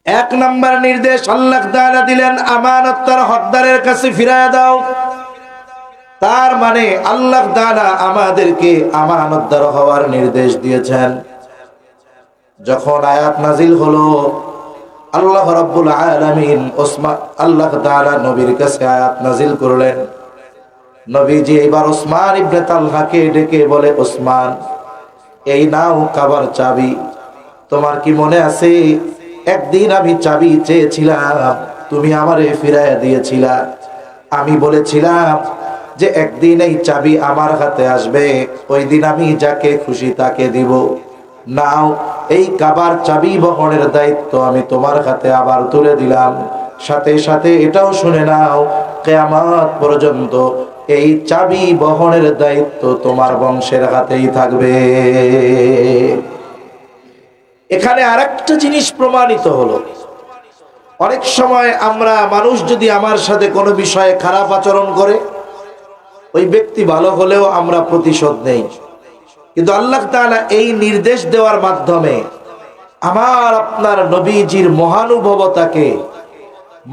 এক নাম্বার নির্দেশ আল্লাহ তাআলা দিলেন, আমানত তার হকদারের কাছে ফিরায় দাও। তার মানে আল্লাহ তাআলা আমাদেরকে আমানতদার হওয়ার নির্দেশ দিয়েছেন। যখন আয়াত নাজিল হলো, আল্লাহ রাব্বুল আলামিন আল্লাহ তাআলা নবীর কাছে আয়াত নাজিল করলেন। নবীজি এবার ওসমান ইবনে তালহাকে ডেকে বলে, ওসমান, এই নাও কাবার চাবি। তোমার কি মনে আছে একদিন আমি চাবি চেয়েছিলাম, তুমি আমারে ফিরাইয়া দিয়েছিলা। আমি বলেছিলাম যে একদিন এই চাবি আমার হাতে আসবে, ওই দিন আমি যাকে খুশি তাকে দিব। নাও, এই কাবার চাবি বহনের দায়িত্ব আমি তোমার হাতে আবার তুলে দিলাম। সাথে সাথে এটাও শুনে নাও, কিয়ামত পর্যন্ত এই চাবি বহনের দায়িত্ব তোমার বংশের হাতেই থাকবে। এখানে আরেকটা জিনিস প্রমাণিত হলো, অনেক সময় আমরা মানুষ যদি আমার সাথে কোনো বিষয়ে খারাপ আচরণ করে, ওই ব্যক্তি ভালো হলেও আমরা প্রতিশোধ নেই। কিন্তু আল্লাহ তাআলা এই নির্দেশ দেওয়ার মাধ্যমে আমার আপনার নবীজির মহানুভবতাকে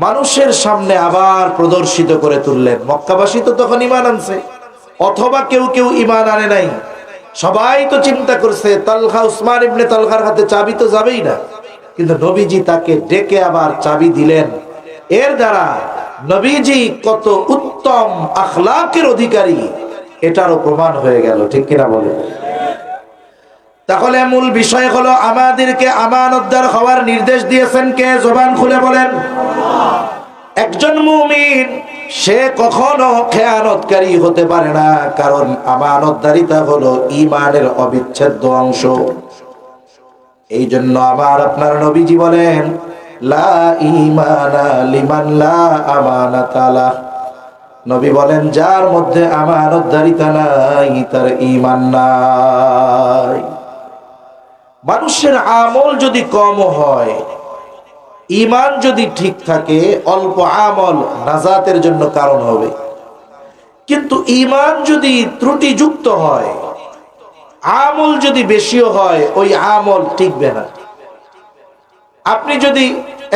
মানুষের সামনে আবার প্রদর্শিত করে তুললেন। মক্কাবাসী তো তখন ঈমান আনছে, অথবা কেউ কেউ ঈমান আনে নাই। সবাই তো চিন্তা করছে তালহা, উসমান ইবনে তালহার হাতে চাবি তো যাবেই না, কিন্তু নবীজি তাকে ডেকে আবার চাবি দিলেন। এর দ্বারা নবীজি কত উত্তম আখলাকের অধিকারী এটারও প্রমাণ হয়ে গেল, ঠিক কিনা বলে? তাহলে মূল বিষয় হলো, আমাদেরকে আমানতদার হওয়ার নির্দেশ দিয়েছেন কে? জবান খুলে বলেন। একজন মুমিন সে কখনো খেয়ানতকারী হতে পারে না, কারণ আমানতদারিতা হলো ঈমানের অবিচ্ছেদ্য অংশ। এই জন্য আমার আপনার নবীজি বলেন, লা ঈমানা লিমান লা আমানাতা লাহ। নবী বলেন, যার মধ্যে আমানতদারিতা নাই তার ঈমান নাই। মানুষের আমল যদি কম হয়, ঈমান যদি ঠিক থাকে, অল্প আমল নাজাতের জন্য কারণ হবে। কিন্তু ঈমান যদি ত্রুটিযুক্ত হয়, আমল যদি বেশিও হয়, ওই আমল টিকবে না। আপনি যদি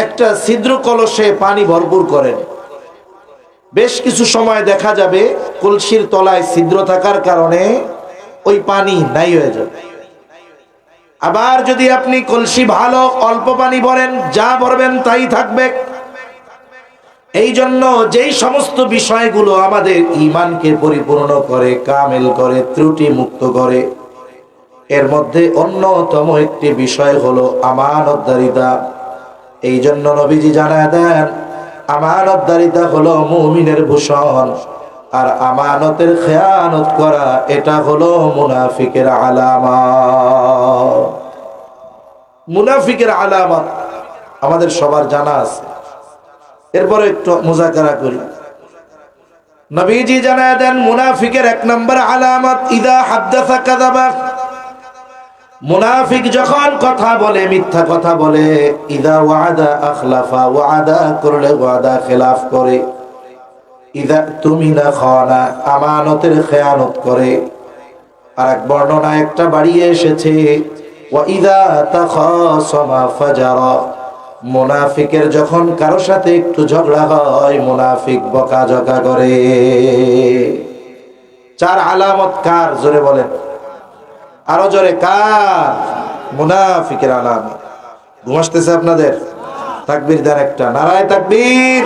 একটা ছিদ্র কলসে পানি ভরপুর করেন, বেশ কিছু সময় দেখা যাবে কলসির তলায় ছিদ্র থাকার কারণে ওই পানি নাই হয়ে যাবে। আবার যদি আপনি কলসি ভালো, অল্প পানি ভরেন, যা ভরবেন তাই থাকবে। এই জন্য যেই সমস্ত বিষয়গুলো আমাদের ঈমানকে পরিপূর্ণ করে, কামেল করে, ত্রুটি মুক্ত করে, এর মধ্যে অন্যতম একটি বিষয় হলো আমানতদারিতা। এই জন্য নবীজি জানায় দেন, আমানতদারিতা হলো মুমিনের ভূষণ, আর আমানতের খেয়ানত করা এটা হলো মুনাফিকের আলামত। মুনাফিকের আলামত আমাদের সবার জানা আছে, এরপরে একটু মুযাকারা করি। নবীজি জানায় দেন, মুনাফিকের এক নম্বর আলামত, ইদা হাদ্দাসা কাযাবা। মুনাফিক যখন কথা বলে মিথ্যা কথা বলে, ইদা ওয়াদা আখলাফা, ওয়াদা করলে ওয়াদা খেলাফ করে, ইদা তুমিনা খানা, আমানতের খেয়ানত করে। আর এক বর্ণনা একটা বাড়িয়ে এসেছে, ওয়া ইদা তাখাসামা ফাজারা। মুনাফিকের যখন কারো সাথে একটু ঝগড়া হয়, মুনাফিক বকাঝকা করে। চার আলামত কার? জোরে বলেন, আরো জোরে, কার? মুনাফিকের আলামত। ঘুম আসতেছে আপনাদের? তাকবীর দেন একটা, নারায়ে তাকবীর,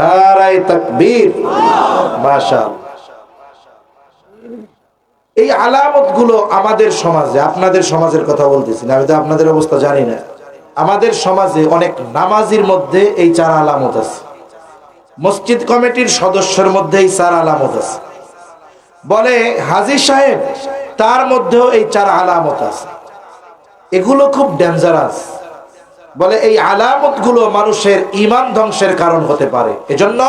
নারায়ে তাকবীর, মাশাআল্লাহ। এই আলামত গুলো আমাদের সমাজে, আপনাদের সমাজের কথা বলতেছি না, আমি তো আপনাদের অবস্থা জানি না, আমাদের সমাজে অনেক নামাজির মধ্যে এই চার আলামত আছে, মসজিদ কমিটির সদস্যের মধ্যে এই চার আলামত আছে, বলে হাজী সাহেব তার মধ্যেও এই চার আলামত আছে। এগুলো খুব ডেঞ্জারাস। বলে এই আলামত গুলো মানুষের ঈমান ধ্বংসের কারণ হতে পারে। এজন্য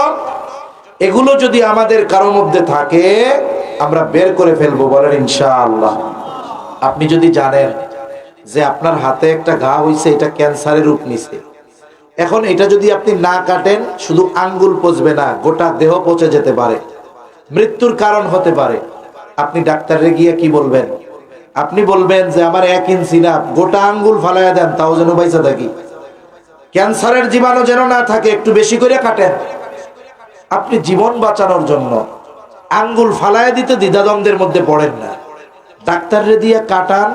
এগুলো যদি আমাদের কারো মধ্যে থাকে, আমরা বের করে ফেলবো, বলেন ইনশাআল্লাহ। আপনি যদি জানেন যে আপনার হাতে একটা ঘা হইছে, এটা ক্যান্সারের রূপ নিছে, এখন এটা যদি আপনি না কাটেন, শুধু আঙ্গুল পচবে না, গোটা দেহ পচে যেতে পারে, মৃত্যুর কারণ হতে পারে। আপনি ডাক্তারে গিয়ে কি বলবেন? আপনি বলবেন যে আমার 1 ইঞ্চি না, গোটা আঙ্গুল ফালাইয়া দেন, তাও যেন বাইসা থাকি। ক্যান্সারের জীবাণু যেন না থাকে একটু বেশি করে কাটেন। আপনি জীবন বাঁচানোর জন্য আঙ্গুল ফালায় দিতে দ্বিধাদ্বন্দ্বের মধ্যে পড়েন না, ডাক্তাররে দিয়ে কাটান,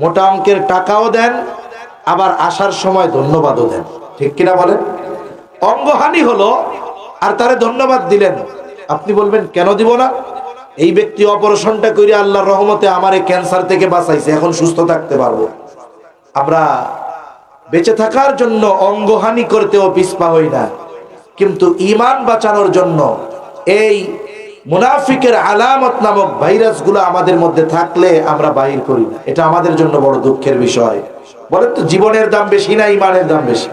মোটা অঙ্কের টাকাও দেন, আবার আসার সময় ধন্যবাদও দেন। ঠিক কিনা বলেন? অঙ্গহানি হলো আর তারে ধন্যবাদ দিলেন, আপনি বলবেন কেন দিব না? এই ব্যক্তি অপারেশনটা করে আল্লাহর রহমতে আমার এই ক্যান্সার থেকে বাঁচাইছে, এখন সুস্থ থাকতে পারবো। আমরা বেঁচে থাকার জন্য অঙ্গহানি করতেও পিছপা হই না, কিন্তু ঈমান বাঁচানোর জন্য এই মুনাফিকের আলামত নামক ভাইরাসগুলো আমাদের মধ্যে থাকলে আমরা বাহির করি না। এটা আমাদের জন্য বড় দুঃখের বিষয়। বলেন তো, জীবনের দাম বেশি না ঈমানের দাম বেশি?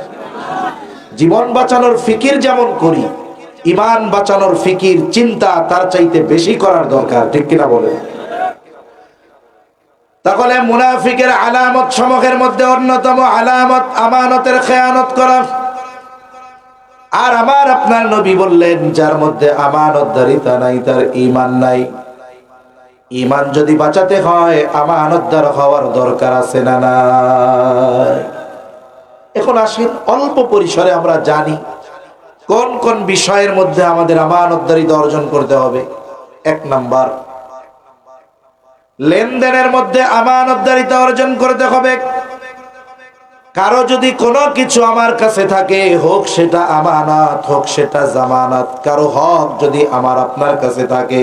জীবন বাঁচানোর ফিকির যেমন করি, ঈমান বাঁচানোর ফিকির চিন্তা তার চাইতে বেশি করার দরকার। ঠিক কিনা বলেন? তাহলে মুনাফিকের আলামত সমূহের মধ্যে অন্যতম আলামত আমানতের খেয়ানত করা। আর আমার আপনার নবী বললেন, যার মধ্যে আমানতদারিতা নাই তার ঈমান নাই। ঈমান যদি বাঁচাতে হয় আমানতদার হওয়ার দরকার আছে না নাই? এখন আসেন অল্প পরিসরে আমরা জানি কোন কোন বিষয়ের মধ্যে আমাদের আমানতদারিতা অর্জন করতে হবে। এক নাম্বার, লেনদেনের মধ্যে আমানতদারিতা অর্জন করতে হবে। কারো যদি কোনো কিছু আমার কাছে থাকে, হোক সেটা আমানত হোক সেটা জামানত, কারো হক যদি আমার আপনার কাছে থাকে,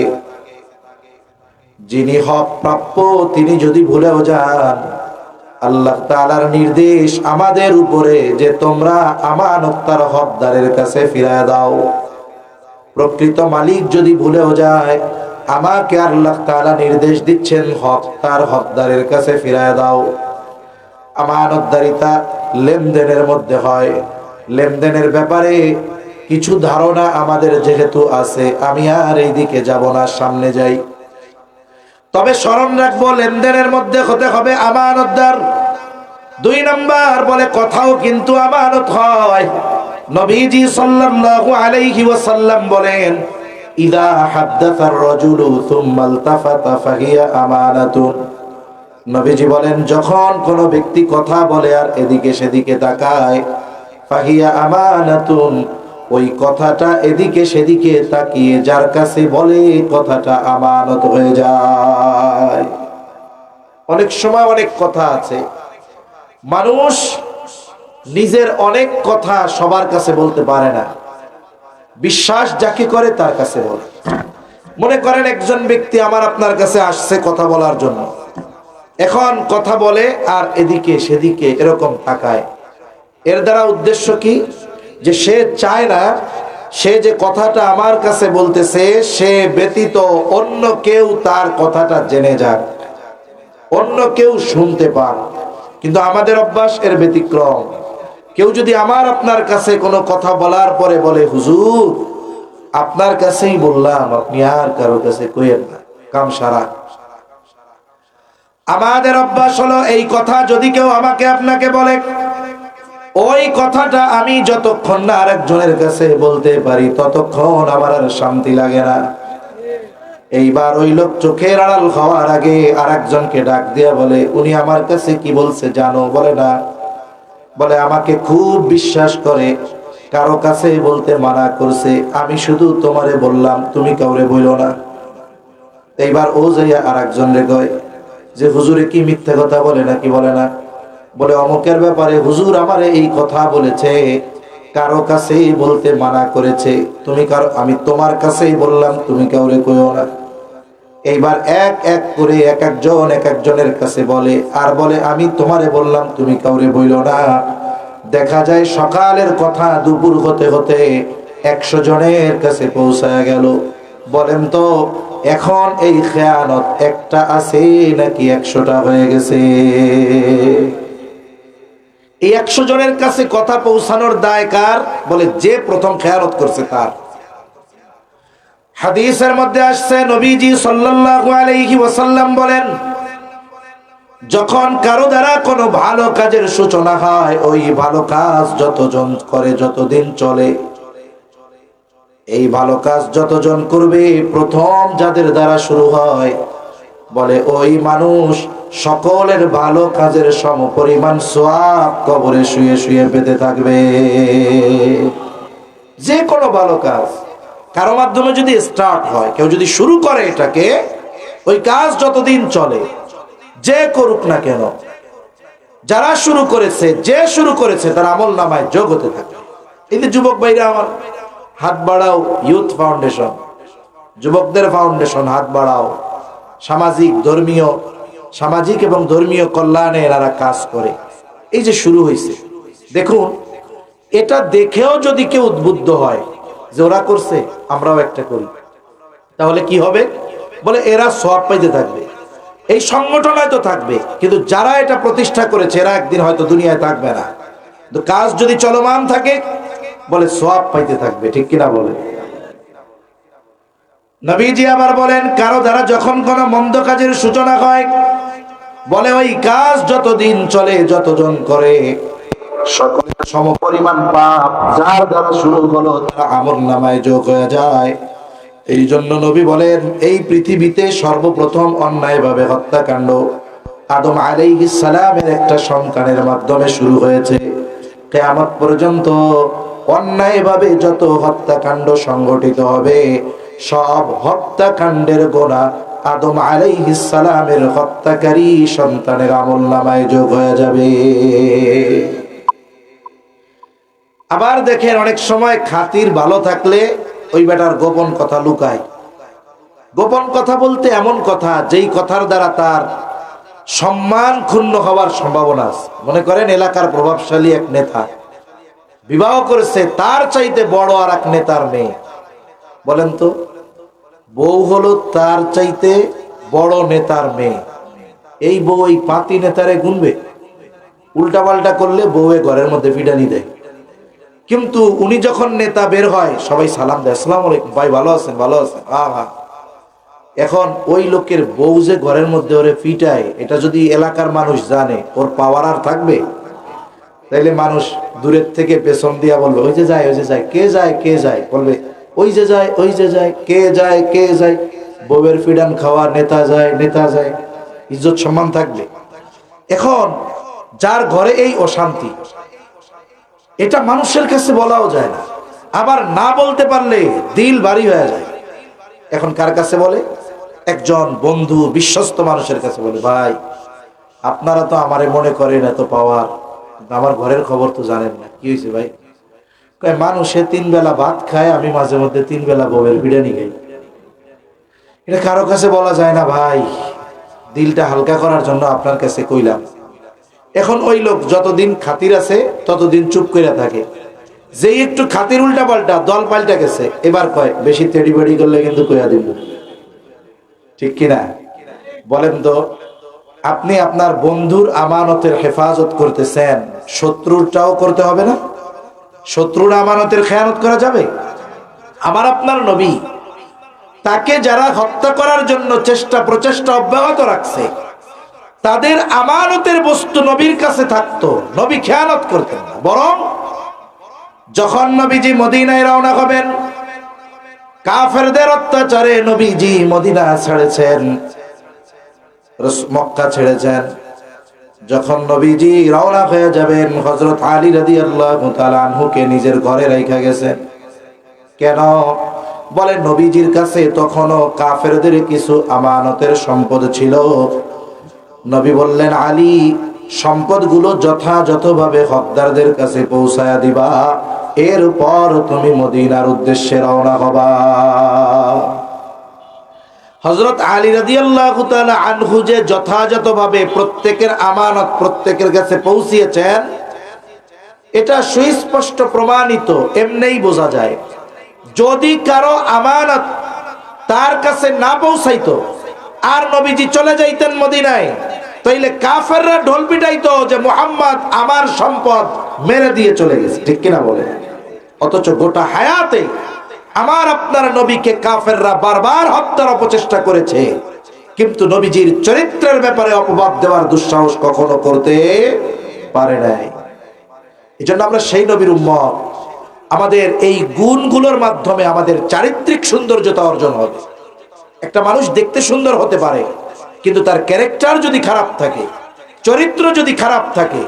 যিনি হক প্রাপ্য তিনি যদি ভুলেও যান, আল্লাহ তাআলার নির্দেশ আমাদের উপরে যে তোমরা আমানত তার হকদারের কাছে ফিরিয়ে দাও। প্রকৃত মালিক যদি ভুলেও যায়, আমাকে আল্লাহ তাআলা নির্দেশ দিচ্ছেন হক তার হকদারের কাছে ফিরিয়ে দাও। আমানতদারিতা লেনদেনের মধ্যে হয়। লেনদেনের ব্যাপারে কিছু ধারণা আমাদের যেহেতু আছে, আমি আর এই দিকে যাব না, সামনে যাই। তবে স্মরণ রাখবো, লেনদেনের মধ্যে হতে হবে আমানতদার। দুই নাম্বার বলে, কথাও কিন্তু আমানত হয়। নবীজি সাল্লাল্লাহু আলাইহি ওয়াসাল্লাম বলেন, ইদা হাদ্দাসার রাজুলু সুম্মা ইলতাফাতা ফাহিয়া আমানাতুন। নবীজি বলেন, যখন কোনো ব্যক্তি কথা বলে আর এদিকে সেদিকে তাকায়, ফাহিয়া আমানাতুন, ওই কথাটা এদিকে সেদিকে তাকিয়ে যার কাছে বলে কথাটা আমানত হয়ে যায়। অনেক সময় অনেক কথা আছে, মানুষ নিজের অনেক কথা সবার কাছে বলতে পারে না, বিশ্বাস যাকে করে তার কাছে বলে। মনে করেন একজন ব্যক্তি আমার আপনার কাছে আসছে কথা বলার জন্য, এখন কথা বলে আর এদিকে সেদিকে এরকম তাকায়। এর দ্বারা উদ্দেশ্য কি? যে সে চায় না সে যে কথাটা আমার কাছে বলতেছে সে ব্যতীত অন্য কেউ তার কথাটা জেনে যাক, অন্য কেউ শুনতে পান। কিন্তু আমাদের অভ্যাস এর ব্যতিক্রম। কেউ যদি আমার আপনার কাছে কোনো কথা বলার পরে বলে, হুজুর আপনার কাছেই বললাম, আপনি আর কারো কাছে কইেন না, কাম সারা। আমাদের অভ্যাস হলো, এই কথা যদি কেউ আমাকে আপনাকে বলে, ওই কথাটা আমি যতক্ষণ না আরেকজনের কাছে বলতে পারি ততক্ষণ আমার আর শান্তি লাগে না। এইবার ওই লোক চোখের আড়াল হওয়ার আগে আরেকজনকে ডাক দিয়া বলে, উনি আমার কাছে কি বলছে জানো? বলে না। বলে, আমাকে খুব বিশ্বাস করে, কারো কাছে বলতে মানা করছে, আমি শুধু তোমারে বললাম, তুমি কাউরে বইলো না। এইবার ও যাইয়া আরেকজন রে কয় যে, হুজুরে কি মিথ্যা কথা বলে নাকি? বলে না। বলে, অমুকের ব্যাপারে হুজুর আমারে এই কথা বলেছে, কারো কাছেই বলতে মানা করেছে, তুমি কারো, আমি তোমার কাছেই বললাম, তুমি কাউরে কইও না। এইবার এক এক করে এক একজনের কাছে বলে আর বলে, আমি তোমারে বললাম, তুমি কাউরে বইলো না। দেখা যায় সকালের কথা দুপুর হতে হতে 100 জনের কাছে পৌঁছায় গেল। বলেন তো এখন এই খেয়ানত একটা আছে নাকি 100টা হয়ে গেছে? এই 100 জনের কাছে কথা পৌঁছানোর দায় কার? বলে, যে প্রথম খেয়ানত করছে তার। হাদিসের মধ্যে আসছে, নবীজি সাল্লাল্লাহু আলাইহি ওয়াসাল্লাম বলেন, যখন কারো দ্বারা কোনো ভালো কাজের সূচনা হয়, ওই ভালো কাজ যতজন করে যতদিন চলে, এই ভালো কাজ যতজন করবে, প্রথম যাদের দ্বারা শুরু হয়, বলে ওই মানুষ সকলের ভালো কাজের সমপরিমাণ সওয়াব কবরে শুয়ে শুয়ে পেতে থাকবে। যে কোনো ভালো কাজ কারো মাধ্যমে যদি স্টার্ট হয়, কেউ যদি শুরু করে এটাকে, ওই কাজ যতদিন চলে, যে করুক না কেন, যারা শুরু করেছে, যে শুরু করেছে তার আমল নামায় যোগ হতে থাকে। এই যে যুবক ভাইরা আমার, হাত বাড়াও। ইউথ ফাউন্ডেশন, যুবকদের ফাউন্ডেশন, হাত বাড়াও। সামাজিক এবং ধর্মীয় কল্যাণে এরা কাজ করে। এই যে শুরু হয়েছে, দেখুন, এটা দেখেও যদি কেউ উদ্বুদ্ধ হয় যে ওরা করছে আমরাও একটা করি, তাহলে কি হবে? বলে এরা সওয়াব পাইতে থাকবে, এই সংগঠন হয়তো থাকবে, কিন্তু যারা এটা প্রতিষ্ঠা করেছে এরা একদিন হয়তো দুনিয়ায় থাকবে না। কিন্তু কাজ যদি চলমান থাকে, বলে সওয়াব পাইতে থাকবে। ঠিক কিনা বলে? নবীজি আবার বলেন, কারো দ্বারা যখন কোনো মন্দ কাজের সূচনা হয়, বলে ওই কাজ যতদিন চলে, যতজন করে, সকলের সমপরিমাণ পাপ যার দ্বারা শুরু হলো তার আমলনামায় যোগ হয়ে যায়। এই জন্য নবী বলেন, এই পৃথিবীতে সর্বপ্রথম অন্যায়ভাবে হত্যাকাণ্ড আদম আলাইহিস সালামের একটা সন্তানের মাধ্যমে শুরু হয়েছে। কিয়ামত পর্যন্ত অন্যায়ভাবে যত হত্যাকাণ্ড সংগঠিত হবে, সব হত্যাকাণ্ডের গোনা আদম আলাইহিস সালামের হত্যাকারী সন্তানের আমলনামায় যোগ হয়ে যাবে। আবার দেখেন, অনেক সময় খাতির ভালো থাকলে ওই বেটার গোপন কথা লুকায়। গোপন কথা বলতে এমন কথা, যেই কথার দ্বারা তার সম্মান ক্ষুণ্ণ হওয়ার সম্ভাবনা আছে। মনে করেন এলাকার প্রভাবশালী এক নেতা বিবাহ করেছে তার চাইতে বড় আর এক নেতার মেয়ে, বলেন তো, বউ হলো তার চাইতে বড় নেতার মেয়ে। এই বউ এই পাতি নেতারে গুনবে? উল্টা পাল্টা করলে বউয়ে ঘরের মধ্যে ফিডানি দেয়। কিন্তু উনি যখন নেতা বের হয়, সবাই সালাম দেয়, আসসালামু আলাইকুম ভাই, ভালো আছেন? ভালো আছেন? হ্যাঁ। এখন ওই লোকের বউ যে ঘরের মধ্যে ওরে পিটায়, এটা যদি এলাকার মানুষ জানে, ওর পাওয়ার আর থাকবে? তাইলে মানুষ দূরের থেকে পেছন দিয়া বলবে, ওই যে যায়, ওই যে যায়। কে যায়? কে যায়? বলবে ওই যে যায়, ওই যে যায়। কে যায়? কে যায়? বউয়ের ফিডান খাওয়া নেতা যায়, নেতা যায়। ইজ্জত সম্মান থাকবে? এখন যার ঘরে এই অশান্তি, এটা মানুষের কাছে বলাও যায় না, আবার না বলতে পারলে দিল ভারী হয়ে যায়। এখন কার কাছে বলে? একজন বন্ধু, বিশ্বস্ত মানুষের কাছে বলে, ভাই আপনারা তো আমারে মনে করেন এত পাওয়ার, আমার ঘরের খবর তো জানেন না। কি হয়েছে ভাই? মানুষে 3 বেলা ভাত খায়, আমি মাঝে মধ্যে 3 বেলা বউয়ের বিরিয়ানি খাই। এটা কারো কাছে বলা যায় না ভাই, দিলটা হালকা করার জন্য আপনার কাছে কইলাম। এখন ওই লোক যতদিন খাতির আছে ততদিন চুপ করে থাকে। যেই একটু খাতির উল্টা পাল্টা, দল পাল্টা গেছে, এবার কয় বেশি তেড়ি বেড়ি করলে কিন্তু কইয়া দিব। ঠিক কিনা বলেন তো? আপনি আপনার বন্ধুর আমানতের হেফাজত করতেছেন, শত্রুরটাও করতে হবে না? শত্রুর আমানতের খেয়ানত করা যাবে? আমার আপনার নবী, তাকে যারা হত্যা করার জন্য প্রচেষ্টা অব্যাহত রাখছে, তাদের আমানতের বস্তু নবীর কাছে থাকতো, নবী খেয়ানত করতেন না। বরং যখন নবীজি মদিনায় রওনা হবেন, কাফেরদের অত্যাচারে নবীজি মদিনা ছেড়েছেন, মক্কা ছেড়েছেন। যখন নবীজি রওনা হয়ে যাবেন, হযরত আলী রাদিয়াল্লাহু তাআলা আনহুকে নিজের ঘরে রাখা গেছেন। কেন? বলে নবীজির কাছে তখনও কাফেরদের কিছু আমানতের সম্পদ ছিল। নবী বললেন, আলী, সম্পদগুলো যথাযথভাবে হকদারদের কাছে পৌঁছায়া দিবা, এরপর তুমি মদিনার উদ্দেশ্যে রওনা হবা। হযরত আলী রাদিয়াল্লাহু তাআলা আনহু যে যথাযথভাবে প্রত্যেকের আমানত প্রত্যেকের কাছে পৌঁছিয়েছেন, এটা সুস্পষ্ট প্রমাণিত। এমনিই বোঝা যায়, যদি কারো আমানত তার কাছে না পৌঁছাইতো আর নবীজি চলে যাইতেন মদিনায়, তাইলে কাফেররা ঢোল পিটাইতো যে মুহাম্মদ আমার সম্পদ মেরে দিয়ে চলে গেছে। ঠিক কিনা বলে? অথচ গোটা হায়াতে আমার আপনার নবীকে কাফেররা বারবার হত্যার অপচেষ্টা করেছে, কিন্তু নবীজির চরিত্রের ব্যাপারে অপবাদ দেওয়ার দুঃসাহস কখনো করতে পারে নাই। এজন্য আমরা সেই নবীর উম্মত। আমাদের এই গুণগুলোর মাধ্যমে আমাদের চারিত্রিক সৌন্দর্যতা অর্জন হবে। একটা মানুষ দেখতে সুন্দর হতে পারে, কিন্তু তার ক্যারেক্টার যদি খারাপ থাকে, চরিত্র যদি খারাপ থাকে,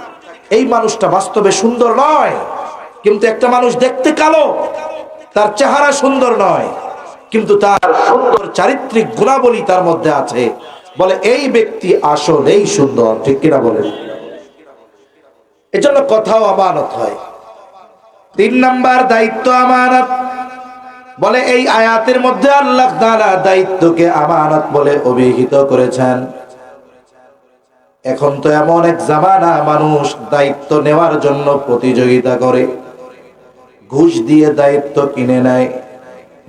এই মানুষটা বাস্তবে সুন্দর নয়। কিন্তু একটা মানুষ দেখতে কালো, তার চেহারা সুন্দর নয়, কিন্তু তার সুন্দর চারিত্রিক গুণাবলী তার মধ্যে আছে, বলে এই ব্যক্তি আসলেই সুন্দর। ঠিক কিনা বলেন? এজন্য কথাও আমানত হয়। 3 নাম্বার দায়িত্ব আমানত। বলে এই আয়াতের মধ্যে আল্লাহ তাআলা দায়িত্বকে আমানত বলে অভিহিত করেছেন। এখন তো এমন এক জামানা, মানুষ দায়িত্ব নেওয়ার জন্য প্রতিযোগিতা করে, ঘুষ দিয়ে দায়িত্ব কিনে নেয়,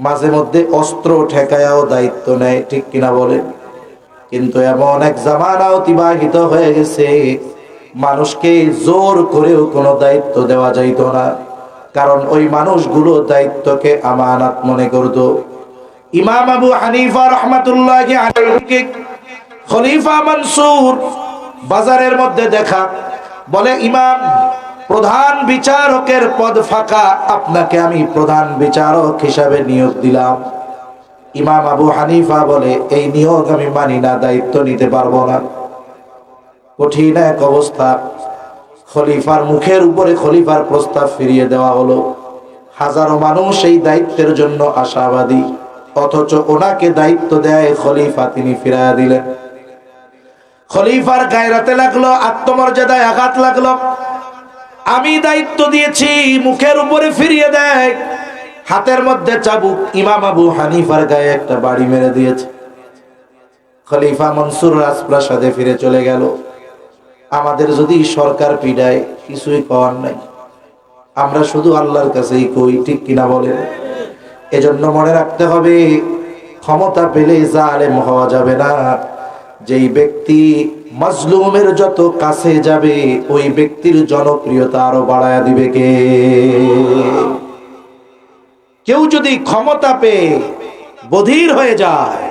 মাঝে মধ্যে অস্ত্র ঠেকায়াও দায়িত্ব নেয়। ঠিক কিনা বলেন? কিন্তু এমন এক জামানা অতিবাহিত হয়ে গেছে, মানুষকে জোর করেও কোনো দায়িত্ব দেওয়া যাইত না, কারণ ওই মানুষগুলো দায়িত্বকে আমানত মনে করত। ইমাম আবু হানিফা রাহমাতুল্লাহি আলাইহি খলিফা মনসুর বাজারের মধ্যে দেখা, বলে ইমাম, প্রধান বিচারকের পদ ফাঁকা, আপনাকে আমি প্রধান বিচারক হিসাবে নিয়োগ দিলাম। ইমাম আবু হানিফা বলে এই নিয়োগ আমি মানি না, দায়িত্ব নিতে পারবো না। কঠিন এক অবস্থা, খলিফার মুখের উপরে খলিফার প্রস্তাব ফিরিয়ে দেওয়া হলো। হাজারো মানুষ এই দায়িত্বের জন্য আশাবাদী, অথচ ওনাকে দায়িত্ব দেয় খলিফা, তিনি ফিরাইয়া দিলেন। খলিফার গায়রাতে লাগলো, আত্মমর্যাদায় আঘাত লাগলো। আমি দায়িত্ব দিয়েছি, মুখের উপরে ফিরিয়ে দেয়, হাতের মধ্যে চাবুক। ইমাম আবু হানিফার গায়ে একটা বাড়ি মেরে দিয়েছে। খলিফা মনসুর রাজপ্রাসাদে ফিরে চলে গেল। আমাদের যদি সরকার পিডায়, কিছুই করার নাই, আমরা শুধু আল্লাহর কাছেই কই। ঠিক কিনা বলেন? এজন্য মনে রাখতে হবে, ক্ষমতা পেলে জালেম হওয়া যাবে না। যেই ব্যক্তি মাজলুমের যত কাছে যাবে, ওই ব্যক্তির জনপ্রিয়তা আরো বাড়ায়া দিবে কে? কেউ যদি ক্ষমতা পেয়ে বধির হয়ে যায়,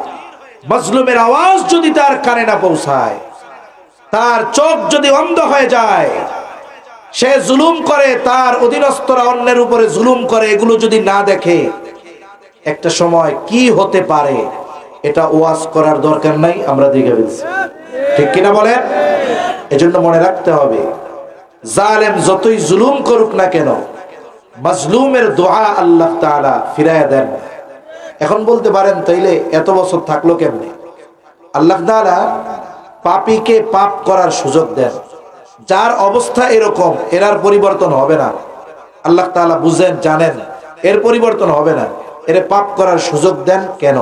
মাজলুমের আওয়াজ যদি তার কানে না পৌঁছায়, তার চোখ যদি অন্ধ হয়ে যায়, সে জুলুম করে, তার অধীনস্থরা অন্যের উপরে জুলুম করে, এগুলো যদি না দেখে, একটা সময় কি হতে পারে এটা ওয়াজ করার দরকার নাই, আমরা দেখে ফেলছি। ঠিক কিনা বলেন? এজন্য মনে রাখতে হবে, জালেম যতই জুলুম করুক না কেন, মাজলুমের দোয়া আল্লাহ তাআলা ফিরাইয়া দেন। এখন বলতে পারেন, তাইলে এত বছর থাকলো কেমনে? আল্লাহ তাআলা পাপীকে পাপ করার সুযোগ দেন। যার অবস্থা এরকম, এর পরিবর্তন হবে না। আল্লাহ তাআলা বুঝেন, জানেন এর পরিবর্তন হবে না, এর পাপ করার সুযোগ দেন কেন?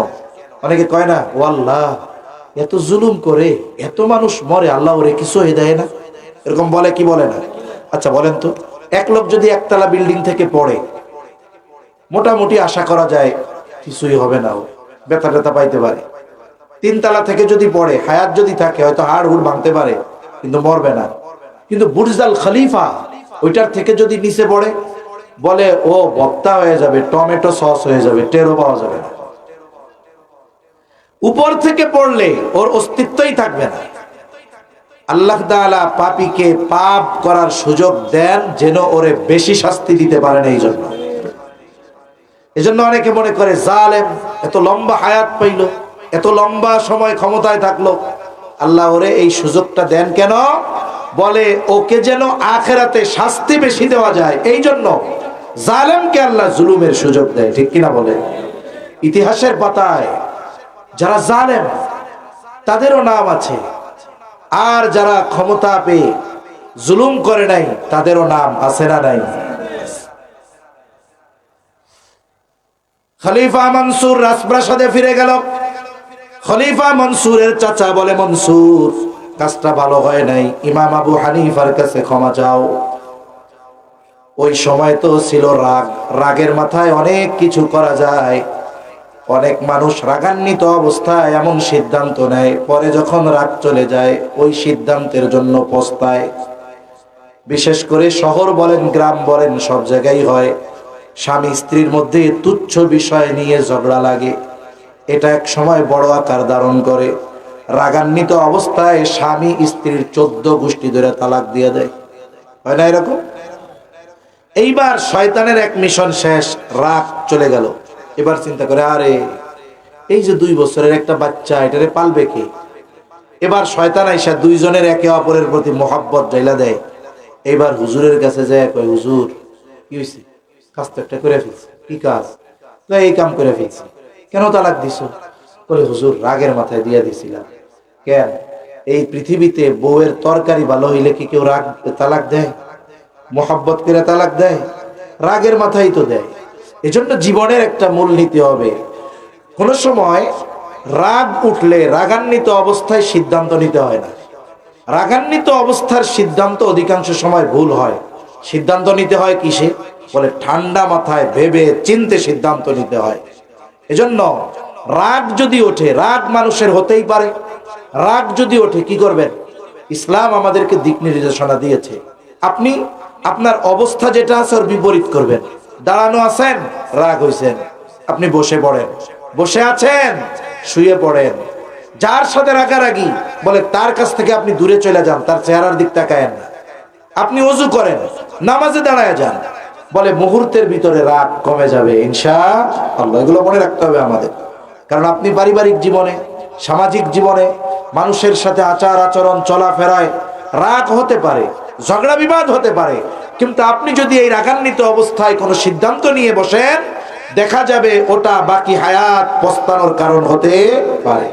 অনেকে কয় না, ও আল্লাহ এত জুলুম করে, এত মানুষ মরে, আল্লাহ ওরে কিছু হয়ে দেয় না, এরকম বলে কি বলে না? আচ্ছা বলেন তো, এক লোক যদি একতলা বিল্ডিং থেকে পড়ে, মোটামুটি আশা করা যায় কিছুই হবে না, ব্যথা ট্যাথা পাইতে পারে। 3 তলা থেকে যদি পড়ে, হায়াত যদি থাকে, হয়তো হাড় হুড় ভাঙতে পারে, কিন্তু মরবে না। কিন্তু বুর্জ আল খলিফা, ওইটার থেকে যদি নিচে পড়ে, বলে ও ভক্তা হয়ে যাবে, টমেটো সস হয়ে যাবে, টেরও পাওয়া যাবে না। উপর থেকে পড়লে ওর অস্তিত্বই থাকবে না। আল্লাহ তাআলা পাপীকে পাপ করার সুযোগ দেন, যেন ওরে বেশি শাস্তি দিতে পারেন। এজন্য অনেকে মনে করে, জালেম এত লম্বা হায়াত পাইল, এত লম্বা সময় ক্ষমতায় থাকলো, আল্লাহ ওরে এই সুযোগটা দেন কেন? বলে ওকে যেন আখিরাতে শাস্তি বেশি দেওয়া যায়, এই জন্য জালেমকে আল্লাহ জুলুমের সুযোগ দেয়। ঠিক কিনা বলে? ইতিহাসের পাতায় যারা জালেম, তাদেরও নাম আছে, আর যারা ক্ষমতা পেয়ে জুলুম করে নাই, তাদেরও নাম আছে না নাই? খলিফা মনসুর রাজপ্রাসাদে ফিরে গেল। খলিফা মনসুরের চাচা বলে, মনসুর কাজটা ভালো হয় নাই, ইমাম আবু হানিফার কাছে ক্ষমা চাও। ওই সময় তো ছিল রাগ, রাগের মাথায় অনেক কিছু করা যায়। অনেক মানুষ রাগান্বিত অবস্থায় এমন সিদ্ধান্ত নেয়, পরে যখন রাগ চলে যায় ওই সিদ্ধান্তের জন্য পস্তায়। বিশেষ করে শহর বলেন, গ্রাম বলেন, সব জায়গায় হয়। স্বামী স্ত্রীর মধ্যে তুচ্ছ বিষয় নিয়ে ঝগড়া লাগে, এটা এক সময় বড় আকার ধারণ করে। রাগান্বিত অবস্থায় স্বামী স্ত্রীর 14 গোষ্ঠী ধরে তালাক দিয়ে দেয়, হয় না এরকম? এইবার শয়তানের এক মিশন শেষ, রাগ চলে গেল। এবার চিন্তা করে, আরে এই যে 2 বছরের একটা বাচ্চা, এটারে পালবে কে? এবার শয়তান আইসা দুইজনের একে অপরের প্রতি মোহাব্বত ঢাইলা দেয়। এবার হুজুরের কাছে যায়, কয় হুজুর কি হয়েছে? কাজ তো একটা করে ফেলছে। কি কাজ? এই কাম করে ফেলছি। কেন তালাক দিছো? বলে হুজুর রাগের মাথায় দিয়া দিছিলাম। কেন? এই পৃথিবীতে বউয়ের তরকারি ভালো হইলে কি কেউ রাগ তালাক দেয়? মোহাব্বত করে তালাক দেয়? রাগের মাথায় তো দেয়। এজন্য জীবনের একটা মূল নীতি হবে, কোন সময় রাগ উঠলে রাগান্বিত অবস্থায় সিদ্ধান্ত নিতে হয় না। রাগান্বিত অবস্থার সিদ্ধান্ত অধিকাংশ সময় ভুল হয়। সিদ্ধান্ত নিতে হয় কিসে? বলে ঠান্ডা মাথায় ভেবে চিন্তে সিদ্ধান্ত নিতে হয়। এজন্য রাগ যদি ওঠে, রাগ মানুষের হতেই পারে, রাগ যদি ওঠে কি করবেন? ইসলাম আমাদেরকে দিক নির্দেশনা দিয়েছে। আপনি আপনার অবস্থা যেটা আছে ওর বিপরীত করবেন। দাঁড়ানো আছেন, রাগ হইছেন, আপনি বসে পড়েন। বসে আছেন, শুয়ে পড়েন। যার সাথে রাগারাগি বলে তার কাছ থেকে আপনি দূরে চলে যান, তার চেহারার দিক তাকায়েন না। আপনি ওযু করেন, নামাজে দাঁড়ায় যান, বলে মুহূর্তের ভিতরে রাগ কমে যাবে ইনশাআল্লাহ। এগুলো মনে রাখতে হবে আমাদের। কারণ আপনি পারিবারিক জীবনে, সামাজিক জীবনে মানুষের সাথে আচার আচরণ চলাফেরায় রাগ হতে পারে, ঝগড়া বিবাদ হতে পারে, কিন্তু আপনি যদি এই রাগান্বিত অবস্থায় কোনো সিদ্ধান্ত নিয়ে বসেন, দেখা যাবে ওটা বাকি হায়াত পস্তানোর কারণ হতে পারে।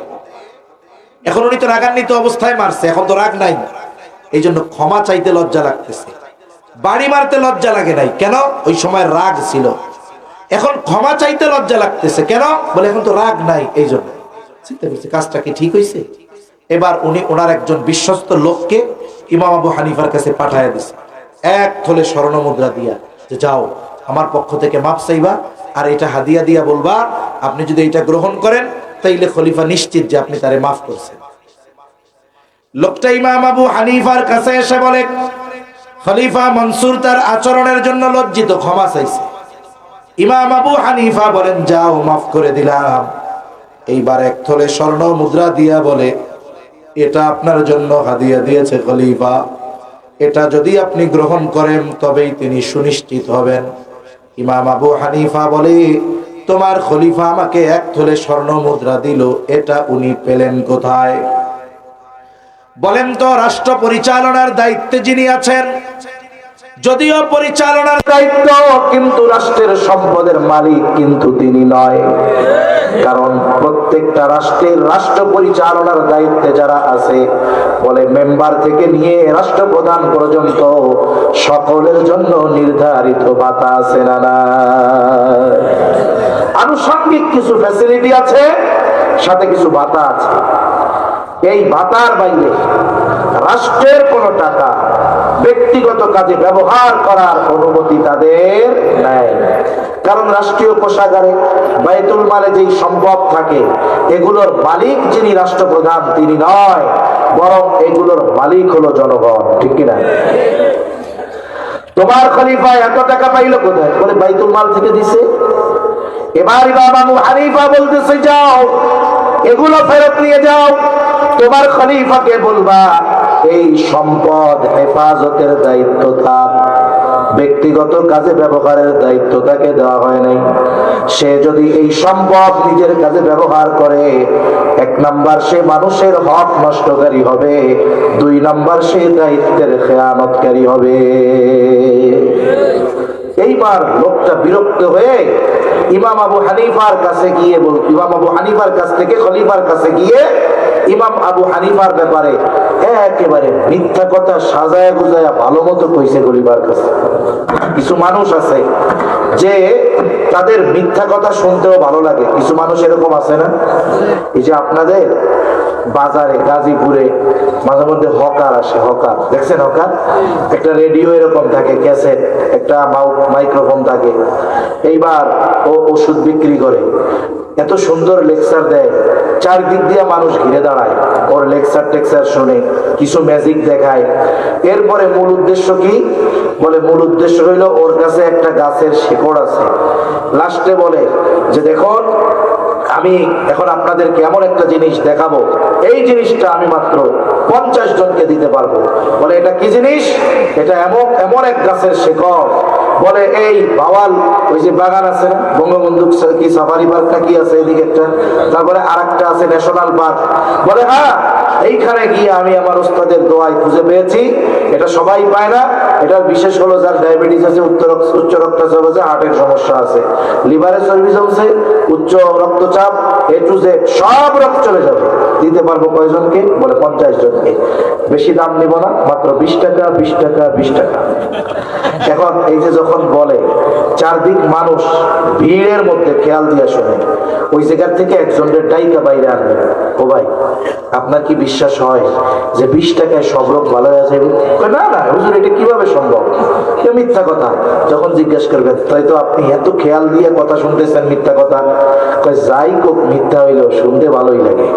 এখন উনি তো রাগান্বিত অবস্থায় মারছে, এখন তো রাগ নাই, এই জন্য ক্ষমা চাইতে লজ্জা লাগতেছে। বাড়ি মারতে লজ্জা লাগে নাই, কেন? ওই সময় রাগ ছিল। এখন ক্ষমা চাইতে লজ্জা লাগতেছে, কেন? বলে এখন তো রাগ নাই, এই জন্য। চিন্তা করছে কাজটা কি ঠিক হয়েছে? এবার উনি ওনার একজন বিশ্বস্ত লোককে ইমাম আবু হানিফার কাছে পাঠাইয়া দিছে, এক থলে স্বর্ণ মুদ্রা দিয়া, যে যাও আমার পক্ষ থেকে মাফ চাইবা, আর এটা হাদিয়া দিয়া বলবা আপনি যদি এটা গ্রহণ করেন তাইলে খলিফা নিশ্চিত যে আপনি তারে মাফ করছেন। লোকটা ইমাম আবু হানিফার কাছে এসে বলে, খলিফা মনসুর তার আচরণের জন্য লজ্জিত, ক্ষমা চাইছে। ইমাম আবু হানিফা বলেন যাও মাফ করে দিলাম। এইবার এক থলে স্বর্ণ মুদ্রা দিয়া বলে, এটা আপনার জন্য হাদিয়া দিয়েছে খলিফা, এটা যদি আপনি গ্রহণ করেন তবেই তিনি সুনিশ্চিত হবেন। ইমাম আবু হানিফা বলে, তোমার খলিফা আমাকে এক থলে স্বর্ণ মুদ্রা দিল, এটা উনি পেলেন কোথায়? বলেন তো, রাষ্ট্র পরিচালনার দায়িত্বে যিনি আছেন, যদিও পরিচালনার দায়িত্ব, কিন্তু রাষ্ট্রের সম্পদের মালিক কিন্তু তিনি নয়। কারণ প্রত্যেকটা রাষ্ট্রের রাষ্ট্র পরিচালনার দায়িত্বে যারা আছে, বলে মেম্বার থেকে নিয়ে রাষ্ট্রপ্রধান পর্যন্ত সকলের জন্য নির্ধারিত ভাতা আছে না না? আনুষঙ্গিক কিছু ফ্যাসিলিটি আছে, সাথে কিছু ভাতা আছে। এই ভাতার বাইরে রাষ্ট্রের কোনো টাকা ব্যক্তিগত কাজে ব্যবহার করার অনুমতি তাদের নাই। কারণ রাষ্ট্রীয় কোষাগারে, বাইতুল মালে যেই সম্পদ থাকে, এগুলোর মালিক যিনি রাষ্ট্রপ্রধান তিনি নয়, বরং এগুলোর মালিক হলো জনগণ। ঠিক কিনা? তোমার খলিফা এত টাকা পাইলো কোথায়? বলে বাইতুল মাল থেকে দিছে। এবার ইমাম আবু হানিফা বলতেছে, যাও এগুলো ফেরত নিয়ে যাও, তোমার খলিফাকে বলবা এই সম্পদ হেফাজতের দায়িত্ব তার, ব্যক্তিগত কাজে ব্যবহারের দায়িত্ব তাকে দেওয়া হয় নাই। সে যদি এই সম্পদ নিজের কাজে ব্যবহার করে, এক নাম্বার সে মানুষের হক নষ্টকারী হবে, দুই নাম্বার সে দায়িত্বের খেয়ানতকারী হবে। এইবার লোকটা বিরক্ত হয়ে ইমাম আবু হানিফার কাছে গিয়ে ইমাম আবু হানিফার কাছ থেকে খলিফার কাছে গিয়ে ইমাম আবু হানিফার ব্যাপারে একেবারে মিথ্যা কথা সাজায়া গুজায়া ভালো মতো কইছে খলিফার কাছে। কিছু মানুষ আছে যে তাদের মিথ্যা কথা শুনতেও ভালো লাগে, কিছু মানুষ এরকম আছে না? এই যে আপনাদের বাজারে গাজীপুরে মাঝে মধ্যে হকার আসে, হকার দেখছেন? হকার একটা রেডিও এরকম থাকে, ক্যাসেট, একটা মাইক্রোফোন থাকে। এইবার ও ওষুধ বিক্রি করে, এত সুন্দর লেকচার দেয়, চারদিক দিয়ে মানুষ ঘিরে দাঁড়ায়, ওর লেকচার টেকচার শুনে, কিছু ম্যাজিক দেখায়। এরপরে মূল উদ্দেশ্য কি? বলে মূল উদ্দেশ্য হইল ওর কাছে একটা গাছের শেকড় আছে। লাস্টে বলে যে দেখুন, আমি এখন আপনাদেরকে এমন একটা জিনিস দেখাবো, এই জিনিসটা আমি মাত্র 50 জনকে দিতে পারবো। বলে এটা কি জিনিস? এটা এমন এক গাছের শেকড়, বলে এই বাওয়াল ওই যে বাগান আছে বঙ্গবন্ধু কি সাফারি পার্কটা কি আছে এদিকে একটা, তারপরে আরেকটা আছে ন্যাশনাল পার্ক। বলে হ্যাঁ, এইখানে গিয়ে আমি আমার ওস্তাদের দোয়ায় খুঁজে পেয়েছি, এটা সবাই পায় না। এটা বিশেষ হলো যার ডায়াবেটিস আছে, উচ্চ রক্তচাপ আছে, হার্টের সমস্যা আছে, লিভারের চর্বি জমছে, উচ্চ রক্তচাপ, এ টু জেড সব রোগ চলে যাবে। দিতে পারবো কয়জনকে? বলে 50 জনকে। বেশি দাম নিব না, মাত্র 20 টাকা 20 টাকা 20 টাকা। এখন এই যে যখন বলে, চারদিক মানুষ ভিড়ের মধ্যে খেয়াল দিয়ে শোনে, ওই জায়গার থেকে একজনের ডাইকা বাইরে আনবে। ও ভাই, আপনার কি বিশ্বাস হয় যে 20 টাকায় সব রোগ ভালো হয়ে যাবে? না না হুজুর, এটা কিভাবে সম্ভব? মিথ্যা কথা। যখন জিজ্ঞেস করবেন, তাই তো আপনি এত খেয়াল দিয়ে কথা শুনতেছেন মিথ্যা কথা? যাই হোক, মিথ্যা হইলেও শুনতে ভালোই লাগে।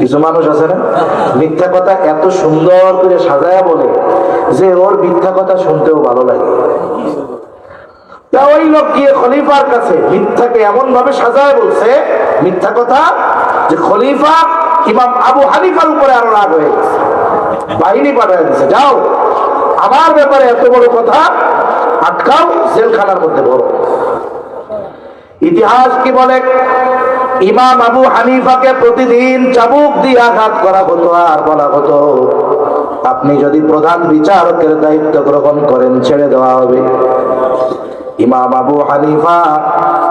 কিছু মানুষ আছে না, মিথ্যা কথা এত সুন্দর করে সাজায়া বলে যে ওর মিথ্যা কথা শুনতেও ভালো লাগে। ওই লোক গিয়ে খলিফার কাছে মিথ্যাকে এমন ভাবে সাজায় বলছে মিথ্যা কথা, যে খলিফা ইমাম আবু হানিফার উপরে আরো রাগ হয়ে গেছে, বাহিনী পাঠিয়ে দিচ্ছে, যাও আমার ব্যাপারে এত বড় কথা, আটকাও, জেলখানার মধ্যে বড়। ইতিহাস কি বলে, ইমাম আবু হানিফাকে প্রতিদিন চাবুক দিয়ে আঘাত করা হতো, আর বলা হতো আপনি যদি প্রধান বিচারকের দায়িত্ব গ্রহণ করেন ছেড়ে দেওয়া হবে। ইমাম আবু হানিফা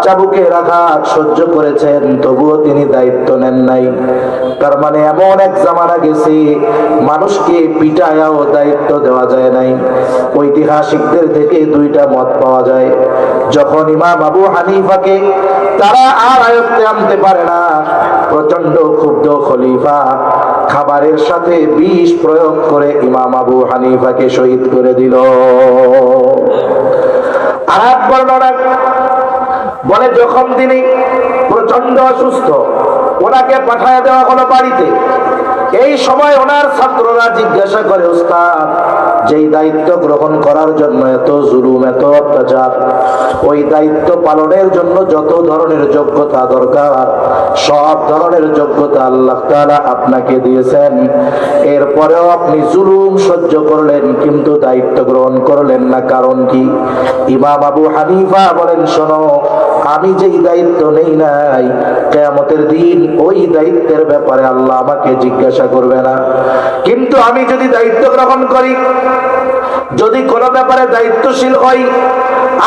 চাবুকের আঘাত সহ্য করেছেন, তবুও তিনি দায়িত্ব নেন নাই। তার মানে এমন এক জামানা গেছে মানুষকে পিটায়াও দায়িত্ব দেওয়া যায় নাই। ঐতিহাসিকদের থেকে দুইটা মত পাওয়া যায়। যখন ইমাম আবু হানিফাকে তারা আর আয়ত্তে আনতে পারে না, প্রচন্ড ক্ষুব্ধ খলিফা খাবারের সাথে বিষ প্রয়োগ করে ইমাম আবু হানিফাকে শহীদ করে দিল। আরেক বর্ণনা বলে, যখন তিনি প্রচন্ড অসুস্থ, ওনাকে পাঠায় দেওয়া হলো বাড়িতে। এই সময় ওনার ছাত্ররা জিজ্ঞাসা করে, উস্তাদ, যেই দায়িত্ব গ্রহণ করার জন্য এত জুলুম এত অত্যাচার, ওই দায়িত্ব পালনের জন্য যত ধরনের যোগ্যতা দরকার সব ধরনের যোগ্যতা আল্লাহ তাআলা আপনাকে দিয়েছেন, এরপরেও আপনি জুলুম সহ্য করলেন কিন্তু দায়িত্ব গ্রহণ করলেন না, কারণ কি? ইমাম আবু হানিফা বলেন, শোনো, আমি যেই দায়িত্ব নেই নাই, কিয়ামতের দিন ওই দায়িত্বের ব্যাপারে আল্লাহ আমাকে জিজ্ঞাসা করবে না। কিন্তু আমি যদি দায়িত্ব গ্রহণ করি, যদি কোনো ব্যাপারে দায়িত্বশীল হই,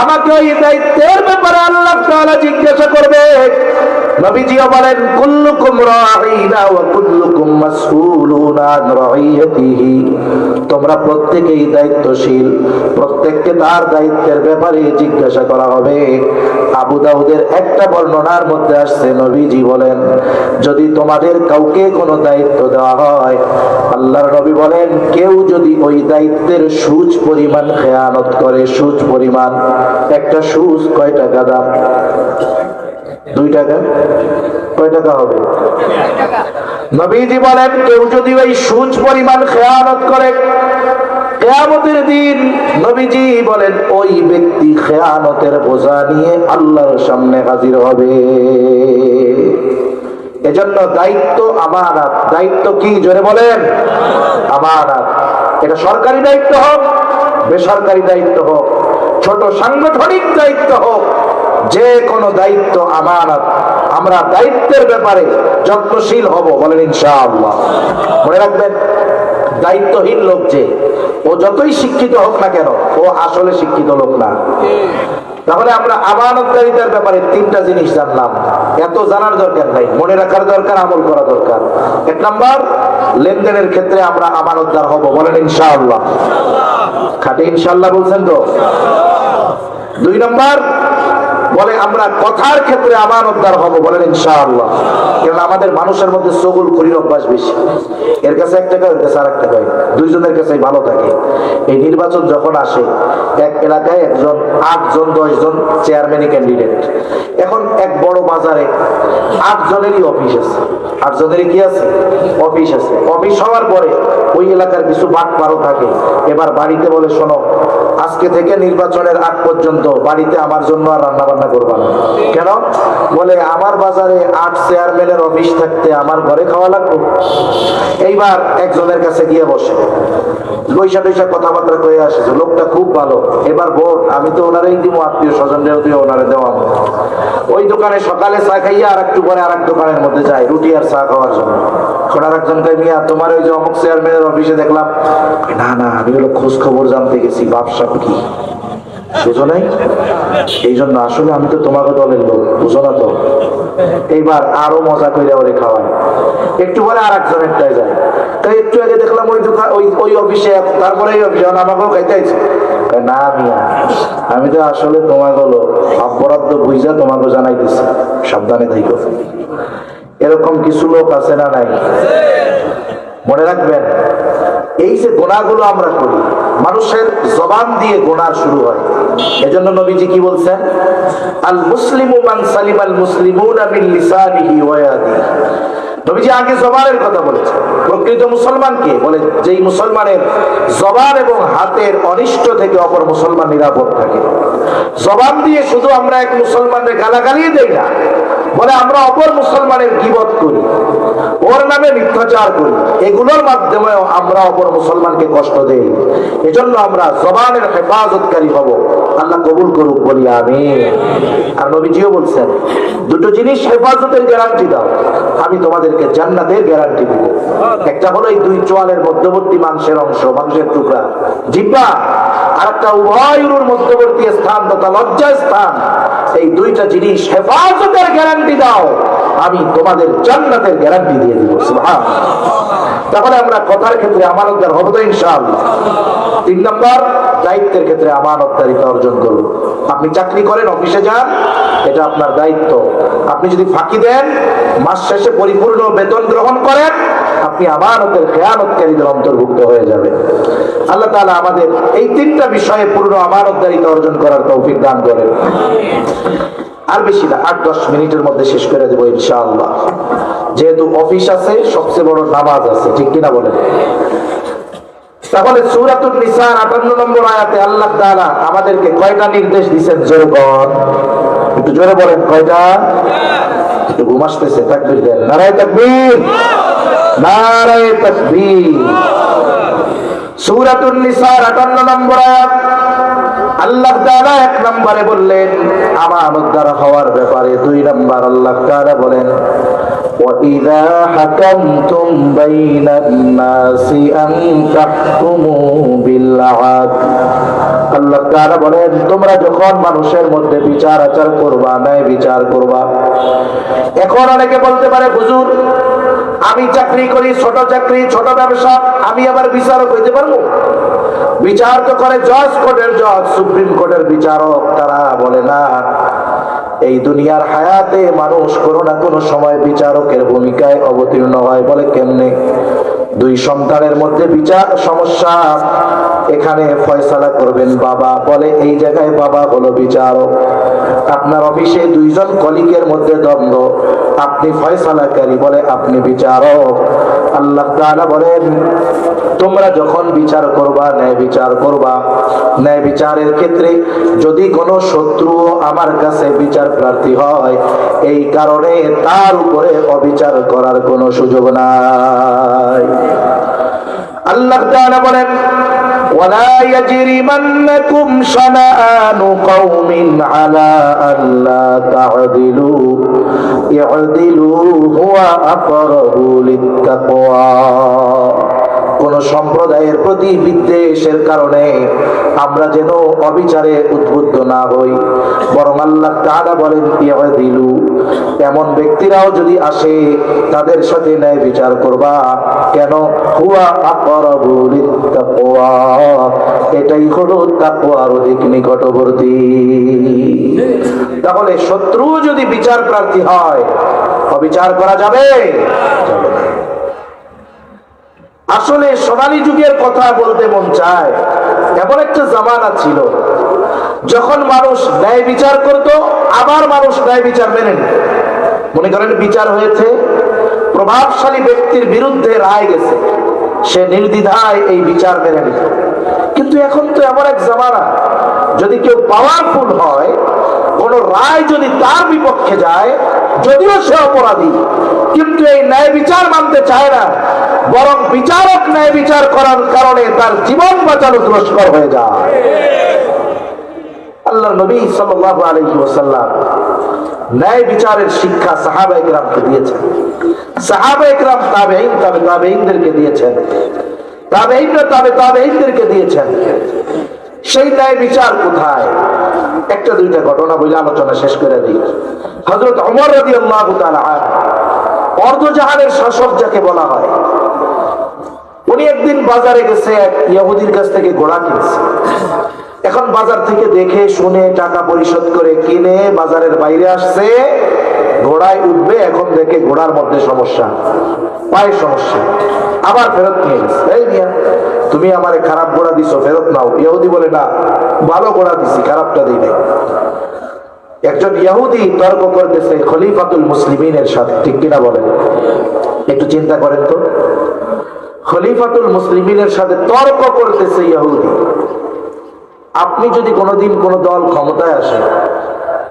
আমাকে ওই দায়িত্বের ব্যাপারে আল্লাহ তাআলা জিজ্ঞাসা করবে। নবীজিও বলেন, কুল্লুকুম রাঈনা ওয়া কুল্লুকুম মাসউলুনা আন রাইয়াতিহি। তোমরা প্রত্যেকেই দায়িত্বশীল, প্রত্যেককে তার দায়িত্বের ব্যাপারে জিজ্ঞাসা করা হবে। আবু দাউদের একটা বর্ণনার মধ্যে আসছে, নবীজি বলেন, যদি তোমাদের কাউকে কোনো দায়িত্ব দেওয়া হয়, আল্লাহর নবী বলেন, কেউ যদি ওই দায়িত্বের সুচ পরিমাণ খেয়ানত করে, সুচ পরিমাণ, একটা সুচ কয় টাকা দাম? 2 টাকা। কয় টাকা হবে? নবীজি বলেন, কেউ যদি ওই সুচ পরিমাণ খেয়ানত করে, কিয়ামতের দিন নবীজি বলেন ওই ব্যক্তি খেয়ানতের বোঝা নিয়ে আল্লাহর সামনে হাজির হবে। এজন্য দায়িত্ব আমানত। দায়িত্ব কি? জোরে বলেন। আমানত। এটা সরকারি দায়িত্ব হোক, বেসরকারি দায়িত্ব হোক, ছোট সাংগঠনিক দায়িত্ব হোক, যে কোনো দায়িত্ব আমানত। আমরা দায়িত্বের ব্যাপারে যত্নশীল হব, বলেন ইনশাআল্লাহ। মনে রাখবেন, দায়িত্বহীন লোক যে, ও যতই শিক্ষিত হোক না কেন, ও আসলে শিক্ষিত লোক না। তাহলে আমরা আমানতদারিতার ব্যাপারে 3টা জিনিস জানলাম। এত জানার দরকার নাই, মনে রাখার দরকার, আমল করা দরকার। 1 নাম্বার, লেনদেনের ক্ষেত্রে আমরা আমানতদার হব, বলেন ইনশাআল্লাহ। খাটে ইনশাআল্লাহ বলছেন তো? 2 নাম্বার বলে, আমরা কথার ক্ষেত্রে আমানতদার হব, বলেন ইনশাআল্লাহ। কারণ আমাদের মানুষের মধ্যে চগলখড়ির অভ্যাস বেশি। এর কাছে 1 টাকা, ওর কাছে আর 1 টাকা, দুইজনের কাছেই ভালো থাকে। এই নির্বাচন যখন আসে, এক এলাকায় 8 জন 10 জন চেয়ারম্যানই ক্যান্ডিডেট। এখন এক বড় বাজারে 8 জনেরই অফিস আছে। 8 জনেরই কি আছে? অফিস আছে। অফিস হওয়ার পরে ওই এলাকার কিছু বাটপারও থাকে। এবার বাড়িতে বলে, শোনো, আজকে থেকে নির্বাচনের আগ পর্যন্ত বাড়িতে আমার জন্য আর রান্না বান্না করবা না। কেন? বলে আমার বাজারে 8 চেয়ারম্যানের অফিস থাকতে আমার ঘরে খাওয়া লাগবে। এইবার একজনের কাছে গিয়ে বসে বৈশা টৈশা কথাবার্তা কয়ে আসছে, লোকটা খুব ভালো, এবার ভোট আমি তো ওনারাই দিব, আত্মীয় স্বজনরাও দিয়ে ওনারে দেওয়া। ওই দোকানে সকালে চা খাইয়া আর একটু পরে আর এক দোকানের মধ্যে যায় রুটি আর চা খাওয়ার জন্য। আর একজন মিয়া তোমার ওই যে অমুক চেয়ারম্যানের অফিসে দেখলাম, না না আমি হলো খোঁজ খবর জানতে গেছি ব্যবসা কি বুঝো নাই, এই জন্য আসলে আমি তো তোমাকে দলের লোক, বুঝো না তো। এইবার আরো মজা করে ওরে খাওয়ায়। একটু পরে আর একজনেরটায় যায়, তাই একটু আগে দেখলাম ওই দোকান ওই অফিসে, তারপরে এই অফিসে আমাকেও খাইতে আইছে। না মিয়া আমি তো আসলে তোমাকে হলো অপরাধ বুঝা তোমাকে জানাই দিছি, সাবধানে থাকো। এরকম কিছু লোক আছে না নাই? মনে রাখবেন, এই যে গুনাহগুলো আমরা করি, মানুষের জবান দিয়ে গুনাহ শুরু হয়। এজন্য নবীজি কি বলছেন? আল মুসলিমু মান সালিমাল মুসলিমুনা মিন লিসানিহি ওয়া ইয়াদিহি। নবীজি আগে জবানের কথা বলেছেন। প্রকৃত মুসলমান কে? বলে যেই মুসলমানের জবান এবং হাতের অনিষ্ট থেকে অপর মুসলমান নিরাপদ থাকে। জবান দিয়ে শুধু আমরা এক মুসলমানের গালাগালি দেই না, বলে আমরা অপর মুসলমানের গীবত করি, ওর নামে মিথ্যাচার করি, এগুলোর মাধ্যমেও আমরা অপর মুসলমানকে কষ্ট দেই। এজন্য আমরা জবানের হেফাজতকারী হব। আল্লাহ কবুল করুক, বলি আমিন। আর নবীজিও বলছেন, দুটো জিনিস হেফাজতের গ্যারান্টি দাও, আমি তোমাদেরকে জান্নাতের গ্যারান্টি দিব। একটা হলো এই দুই চোয়ালের মধ্যবর্তী মাংসের অংশ, মাংসের টুকরা জিহ্বা, আর একটা উভয়ের মধ্যবর্তী স্থান তথা লজ্জা স্থান। এই দুইটা জিনিস হেফাজতের গ্যারান্টি দাও, আমি তোমাদের জান্নাতের গ্যারান্টি দিয়ে দিব। সুবহানাল্লাহ। তাহলে আমরা কথার ক্ষেত্রে আমানতদার হব তো ইনশাআল্লাহ। 3 নম্বর, দায়িত্বের ক্ষেত্রে আমানতদারিতা অর্জন করব। আপনি চাকরি করেন, অফিসে যান, এটা আপনার দায়িত্ব। আপনি যদি ফাঁকি দেন, মাস শেষে পরিপূর্ণ বেতন গ্রহণ করেন, আপনি আমানতের খেয়ানতকারীদের অন্তর্ভুক্ত হয়ে যাবেন। আল্লাহ তাআলা আমাদের এই 3টা বিষয়ে পূর্ণ আমানতদারিতা অর্জন করার তৌফিক দান করেন। আর বেশি না, 8-10 মিনিটের মধ্যে শেষ করে দেবো ইনশাআল্লাহ। যেহেতু অফিস আছে, সবচেয়ে বড় নামাজ আছে, ঠিক কিনা বলেন? তাহলে সূরাতুন নিসার 58 নম্বর আয়াতে আল্লাহ তাআলা আমাদেরকে কয়টা নির্দেশ দিয়েছেন? জোরে বল, একটু জোরে বলেন কয়টা? একটু ঘুম আসতেছে, তাকবীর দেন, নারায়ে তাকবীর, নারায়ে তাকবীর। সূরাতুন নিসার 58 নম্বর আয়াত আল্লাহ তাআলা 1 নম্বরে বললেন আমানতদার হওয়ার ব্যাপারে। 2 নম্বর আল্লাহ তাআলা বলেন, وَإِذَا حَكَمْتُمْ بَيْنَ النَّاسِ أَن تَحْكُمُوا بِالْعَدْلِ। আল্লাহ তাআলা বলেন, তোমরা যখন মানুষের মধ্যে বিচার আচার করবা, ন্যায় বিচার করবা। এখন অনেকে বলতে পারে, হুজুর আমি চাকরি করি, ছোট চাকরি, ছোট ব্যবসা, আমি আবার বিচারক হইতে পারবো? বিচার তো করে জজ, কোর্টের জজ, সুপ্রিম কোর্টের বিচারক। তারা বলে না, এই দুনিয়ার হায়াতে মানুষ কোনো না কোনো সময় বিচারকের ভূমিকায় অবতীর্ণ হয়। বলে কেমনে? 2 সন্তানের মধ্যে বিচার সমস্যা, এখানে ফয়সালা করবেন বাবা, বলে এই জায়গায় বাবা হলো বিচারক। আপনার অফিসে 2 জন কলিগের মধ্যে দ্বন্দ্ব, আপনি ফয়সালাকারী, বলে আপনি বিচারক। আল্লাহ তাআলা বলেন, তোমরা যখন বিচার করবা, ন্যায় বিচার করবা, ন্যায় বিচারের ক্ষেত্রে যদি কোনো শত্রু আমার কাছে বিচার প্রার্থী হয়, এই কারণে তার উপরে অবিচার করার কোনো সুযোগ নাই। আল্লাহ তাআলা বলেন, ولا يجرمنكم شنآن قوم على ألا تعدلوا اعدلوا هو أقرب للتقوى। কোন সম্প্রদায়ের প্রতি বিদ্বেষের কারণে আমরা যেন অবিচারে উদ্বুদ্ধ না হই, বরং আল্লাহ তাআলা বলেন ইয়াদিলু, এমন ব্যক্তিরাও যদি আসে তাদের সাথে ন্যায় বিচার করবা। কেন? হুয়া আকরাবু লিত্তাকওয়া, এটাই হলো তাকওয়ার অধিক নিকটবর্তী। তাহলে শত্রু যদি বিচার প্রার্থী হয়, অবিচার করা যাবে? যাবে না। আসলে সোনালী যুগের কথা বলতে মন চায়। এমন একটা জামানা ছিল যখন মানুষ ন্যায় বিচার করত, আবার মানুষ ন্যায় বিচার মেনে নিত। মনে করেন বিচার হয়েছে, প্রভাবশালী ব্যক্তির বিরুদ্ধে রায় গেছে, সে নির্দ্বিধায় এই বিচার মেনে নিত। কিন্তু এখন তো এমন এক জামানা, যদি কেউ পাওয়ারফুল হয়, কোন রায় যদি তার বিপক্ষে যায়, যদিও সে অপরাধী, কিন্তু এই ন্যায় বিচার মানতে চায় না, বরং বিচারক ন্যায় বিচার করার কারণে তার জীবন বাঁচানো দুষ্কর হয়ে যায়। আল্লাহর নবী সাল্লাল্লাহু আলাইহি ওয়াসাল্লাম ন্যায় বিচারের শিক্ষা সাহাবায়ে কেরামকে দিয়েছেন, সাহাবায়ে কেরাম তাবেঈন তাবেঈনদেরকে দিয়েছেন, তাবেঈনরা তাবেঈনদেরকে দিয়েছেন। সেই ন্যায় বিচার কোথায়? একটা দুইটা ঘটনা বলে আলোচনা শেষ করে দিই। হযরত ওমর রাদিয়াল্লাহু তাআলা অর্ধজাহানের শাসক যাকে বলা হয়, উনি একদিন বাজারে গেছে, এক ইহুদির কাছ থেকে ঘোড়া কিনছে। এখন বাজার থেকে দেখে শুনে টাকা পরিশোধ করে কিনে বাজারের বাইরে আসছে, ঘোড়ায় উঠবে, এখন দেখে ঘোড়ার মধ্যে সমস্যা, পায়ে সমস্যা, আবার ফেরত নিয়ে গেছে। এই মিয়া, তুমি আমারে খারাপ ঘোড়া দিছো, ফেরত নাও। ইহুদি বলে, না, ভালো ঘোড়া দিছি, খারাপটা দিই নাই। একজন ইহুদি তর্ক করতেছে খলিফাতুল মুসলিমিনের সাথে, ঠিক কিনা বলেন? একটু চিন্তা করেন তো, খলিফাতুল মুসলিমিনের সাথে তর্ক করতেছে ইহুদি। আপনি যদি কোনোদিন কোন দল ক্ষমতায় আসে,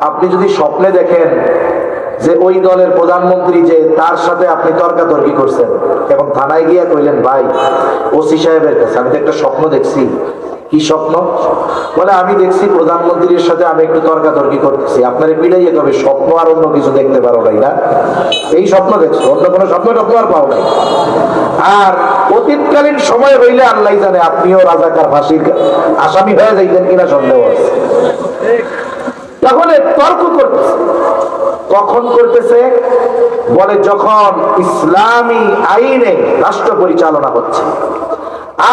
আপনি যদি স্বপ্নে দেখেন যে ওই দলের প্রধানমন্ত্রী, যে তার সাথে আপনি তর্কাতর্কি করছেন, এবং থানায় গিয়ে কইলেন, ভাই ওসি সাহেবের কাছে আমি তো একটা স্বপ্ন দেখছি। কি স্বপ্ন? বলে, আমি দেখছি প্রধানমন্ত্রীর সাথে আমি একটু তর্কাতর্কি করতেছি। আপনারা পিড়াইয়ে কবে স্বপ্ন আর অন্য কিছু দেখতে পারো নাই না? এই স্বপ্ন দেখছো, অন্য কোনো স্বপ্ন আর পাও নাই। আর অতীতকালীন সময় হইলে আল্লাহ জানে আপনিও রাজাকার ফাঁসির আসামি হয়ে যাইতেন কিনা সন্দেহ আছে। তাহলে তর্ক করতেছে, কখন করতেছে? বলে, যখন ইসলামী আইনে রাষ্ট্র পরিচালনা হচ্ছে,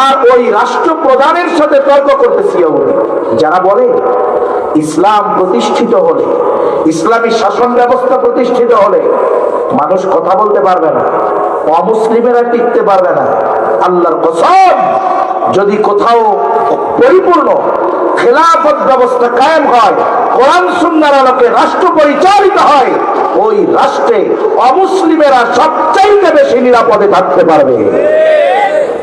আর ওই রাষ্ট্রপ্রধানের সাথে তর্ক করতেছি। যারা বলে ইসলাম প্রতিষ্ঠিত হলে, ইসলামী শাসন ব্যবস্থা প্রতিষ্ঠিত হলে মানুষ কথা বলতে পারবে না, অমুসলিমেরা টিকতে পারবে না। আল্লাহর কসম, যদি কোথাও পরিপূর্ণ খেলাফত ব্যবস্থা কায়েম হয়, কোরআন সুন্নাহর আলোকে রাষ্ট্র পরিচালিত হয়, ওই রাষ্ট্রে অমুসলিমেরা সবচাইতে বেশি নিরাপদে থাকতে পারবে।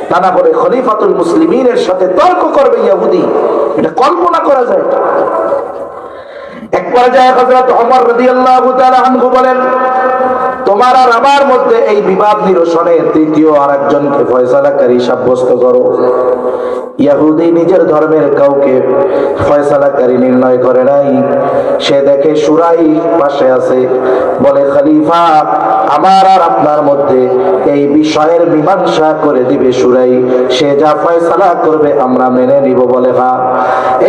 তা না বলে খলিফাতুল মুসলিমিনের সাথে তর্ক করবে ইহুদি, এটা কল্পনা করা যায়? এক পর্যায়ে হযরত ওমর রাদিয়াল্লাহু তাআলা আনহু বলেন, তোমার আর আমার মধ্যে এই বিবাদ নিরসনে তৃতীয় আরেকজনকে ফয়সালাকারী সাব্যস্ত করো। ইহুদি নিজের ধর্মের কাউকে ফয়সালাকারী নির্ণয় করে নাই। সে দেখে সুরাই পাশে আছে, বলে, খলিফা, আমার আর আপনার মধ্যে এই বিষয়ের মীমাংসা করে দিবে সুরাই, সে যা ফয়সালা করবে আমরা মেনে নিব। বলে, হ্যাঁ।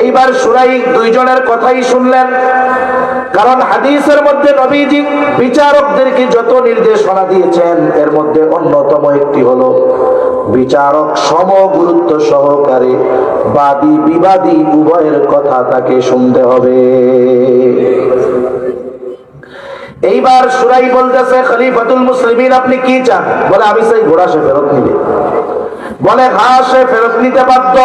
এইবার সুরাই দুইজনের কথাই শুনলেন, কারণ হাদিসের মধ্যে নবীজি বিচারকদেরকে যত নির্দেশনা দিয়েছেন, এর মধ্যে অন্যতম একটি হলো বিচারক সম গুরুত্ব সহকারে বাদী বিবাদী উভয়ের কথা তাকে শুনতে হবে। এইবার সুরাই বলতেছে, খলিফাতুল মুসলিমিন আপনি কি চান? বলে, আমি চাই ঘোড়া সে ফেরত নিবে। বলে, হ্যাঁ, সে ফেরত নিতে বাধ্য,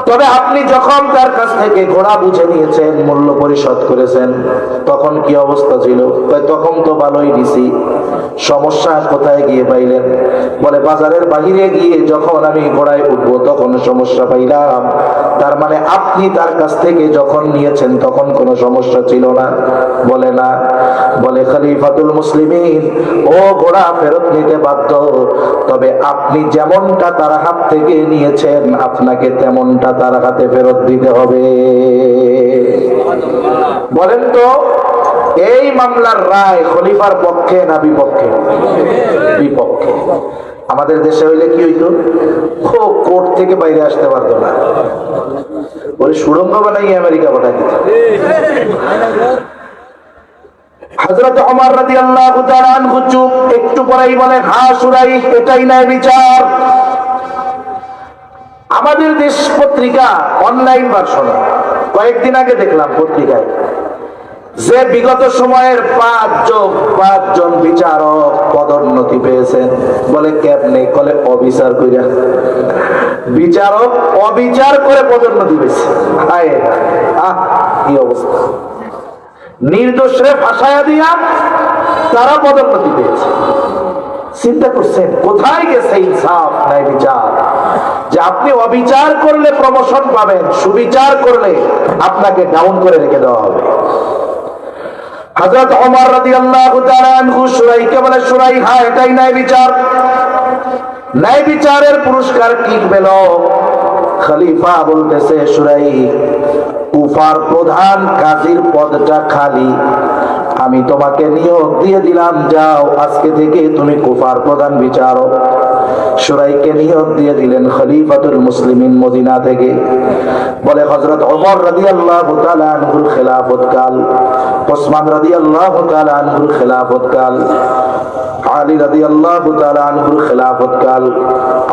তবে আপনি যখন তার কাছ থেকে ঘোড়া বুঝে নিয়েছেন, মূল্য পরিশোধ করেছেন, তখন কি অবস্থা ছিল? তখন তো ভালোই দিছি। সমস্যা কোথায় গিয়ে পাইলেন? বলে, বাজারের বাহিরে গিয়ে যখন আমি ঘোড়ায় উঠবো তখন সমস্যা পাইলাম। তার মানে আপনি তার কাছ থেকে যখন নিয়েছেন তখন কোনো সমস্যা ছিল না? বলে, না। বলে, খলিফাতুল মুসলিমিন, ও ঘোড়া ফেরত নিতে বাধ্য, তবে আপনি যেমনটা তার হাত থেকে নিয়েছেন আপনাকে তেমনটা তার হাতে ফেরত দিতে হবে। বলেন তো, এই মামলার রায় খলিফার পক্ষে না বিপক্ষে? বিপক্ষে। আমাদের দেশে হইলে কি হইতো? ও কোর্ট থেকে বাইরে আসতে পারতো না, ওই সুড়ঙ্গ বানাই আমেরিকা পাঠাই দিত। হযরত ওমর রাদিয়াল্লাহু তাআলা আনহু চুপ, একটু পরেই বলে, হ্যাঁ সুরাই, এটাই ন্যায় বিচার। আমাদের দেশ পত্রিকা অনলাইন ভার্সনে কয়েকদিন আগে দেখলাম পত্রিকায় যে বিগত সময়ের পাঁচজন বিচারক পদোন্নতি পেয়েছেন। বলে, কেমনে? বলে, অবিচার কইরা। বিচারক অবিচার করে পদোন্নতি পেয়েছে। হায় কি অবস্থা! নির্দোষরে ফাঁসায়া দিয়া তারা পদোন্নতি পেয়েছে। চিন্তা করছেন কোথায় গেছে ইনসাফ, ন্যায় বিচার? যে আপনি অবিচার করলে প্রমোশন পাবেন, সুবিচার করলে আপনাকে ডাউন করে রেখে দেওয়া হবে। হযরত ওমর রাদিয়াল্লাহু তাআলা আনহু সুরাইকে বলে, সুরাইহা, এটাই ন্যায় বিচার। ন্যায় বিচারের পুরস্কার কি পেল? খলিফা বলতেছে, সুরাই, কুফার প্রধান কাজীর পদটা খালি, আমি তোমাকে নিয়োগ দিয়ে দিলাম, যাও আজকে থেকে তুমি কুফার প্রধান বিচারক। সুরাইকে নিয়োগ দিয়ে দিলেন খলিফাতুল মুসলিমিন মদিনা থেকে। বলে হযরত ওমর রাদিয়াল্লাহু তাআলা আনহুর খেলাফতকাল, ওসমান রাদিয়াল্লাহু তাআলা আনহুর খেলাফতকাল, আলী রাদিয়াল্লাহু তাআলা আনহুর খেলাফতকাল,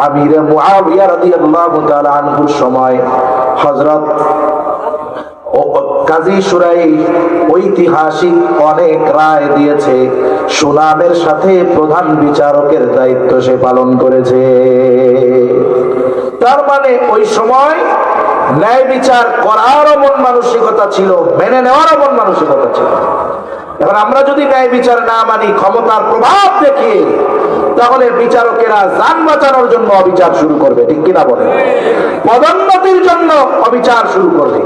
আমিরে মুআবিয়া রাদিয়াল্লাহু তাআলা আনহুর সময় হযরত কাজী সুরাই ঐতিহাসিক অনেক রায় দিয়েছে, সুনামের সাথে প্রধান বিচারকের দায়িত্ব সে পালন করেছে। তার মানে ওই সময় ন্যায় বিচার করারও মন মানসিকতা ছিল, মেনে নেওয়ারও মন মানসিকতা ছিল। এখন আমরা যদি ন্যায় বিচার না মানি, ক্ষমতার প্রভাব দেখি, তাহলে বিচারকেরা জান বাঁচানোর জন্য অবিচার শুরু করবে, ঠিক কিনা বলেন? পদোন্নতির জন্য অবিচার শুরু করবে।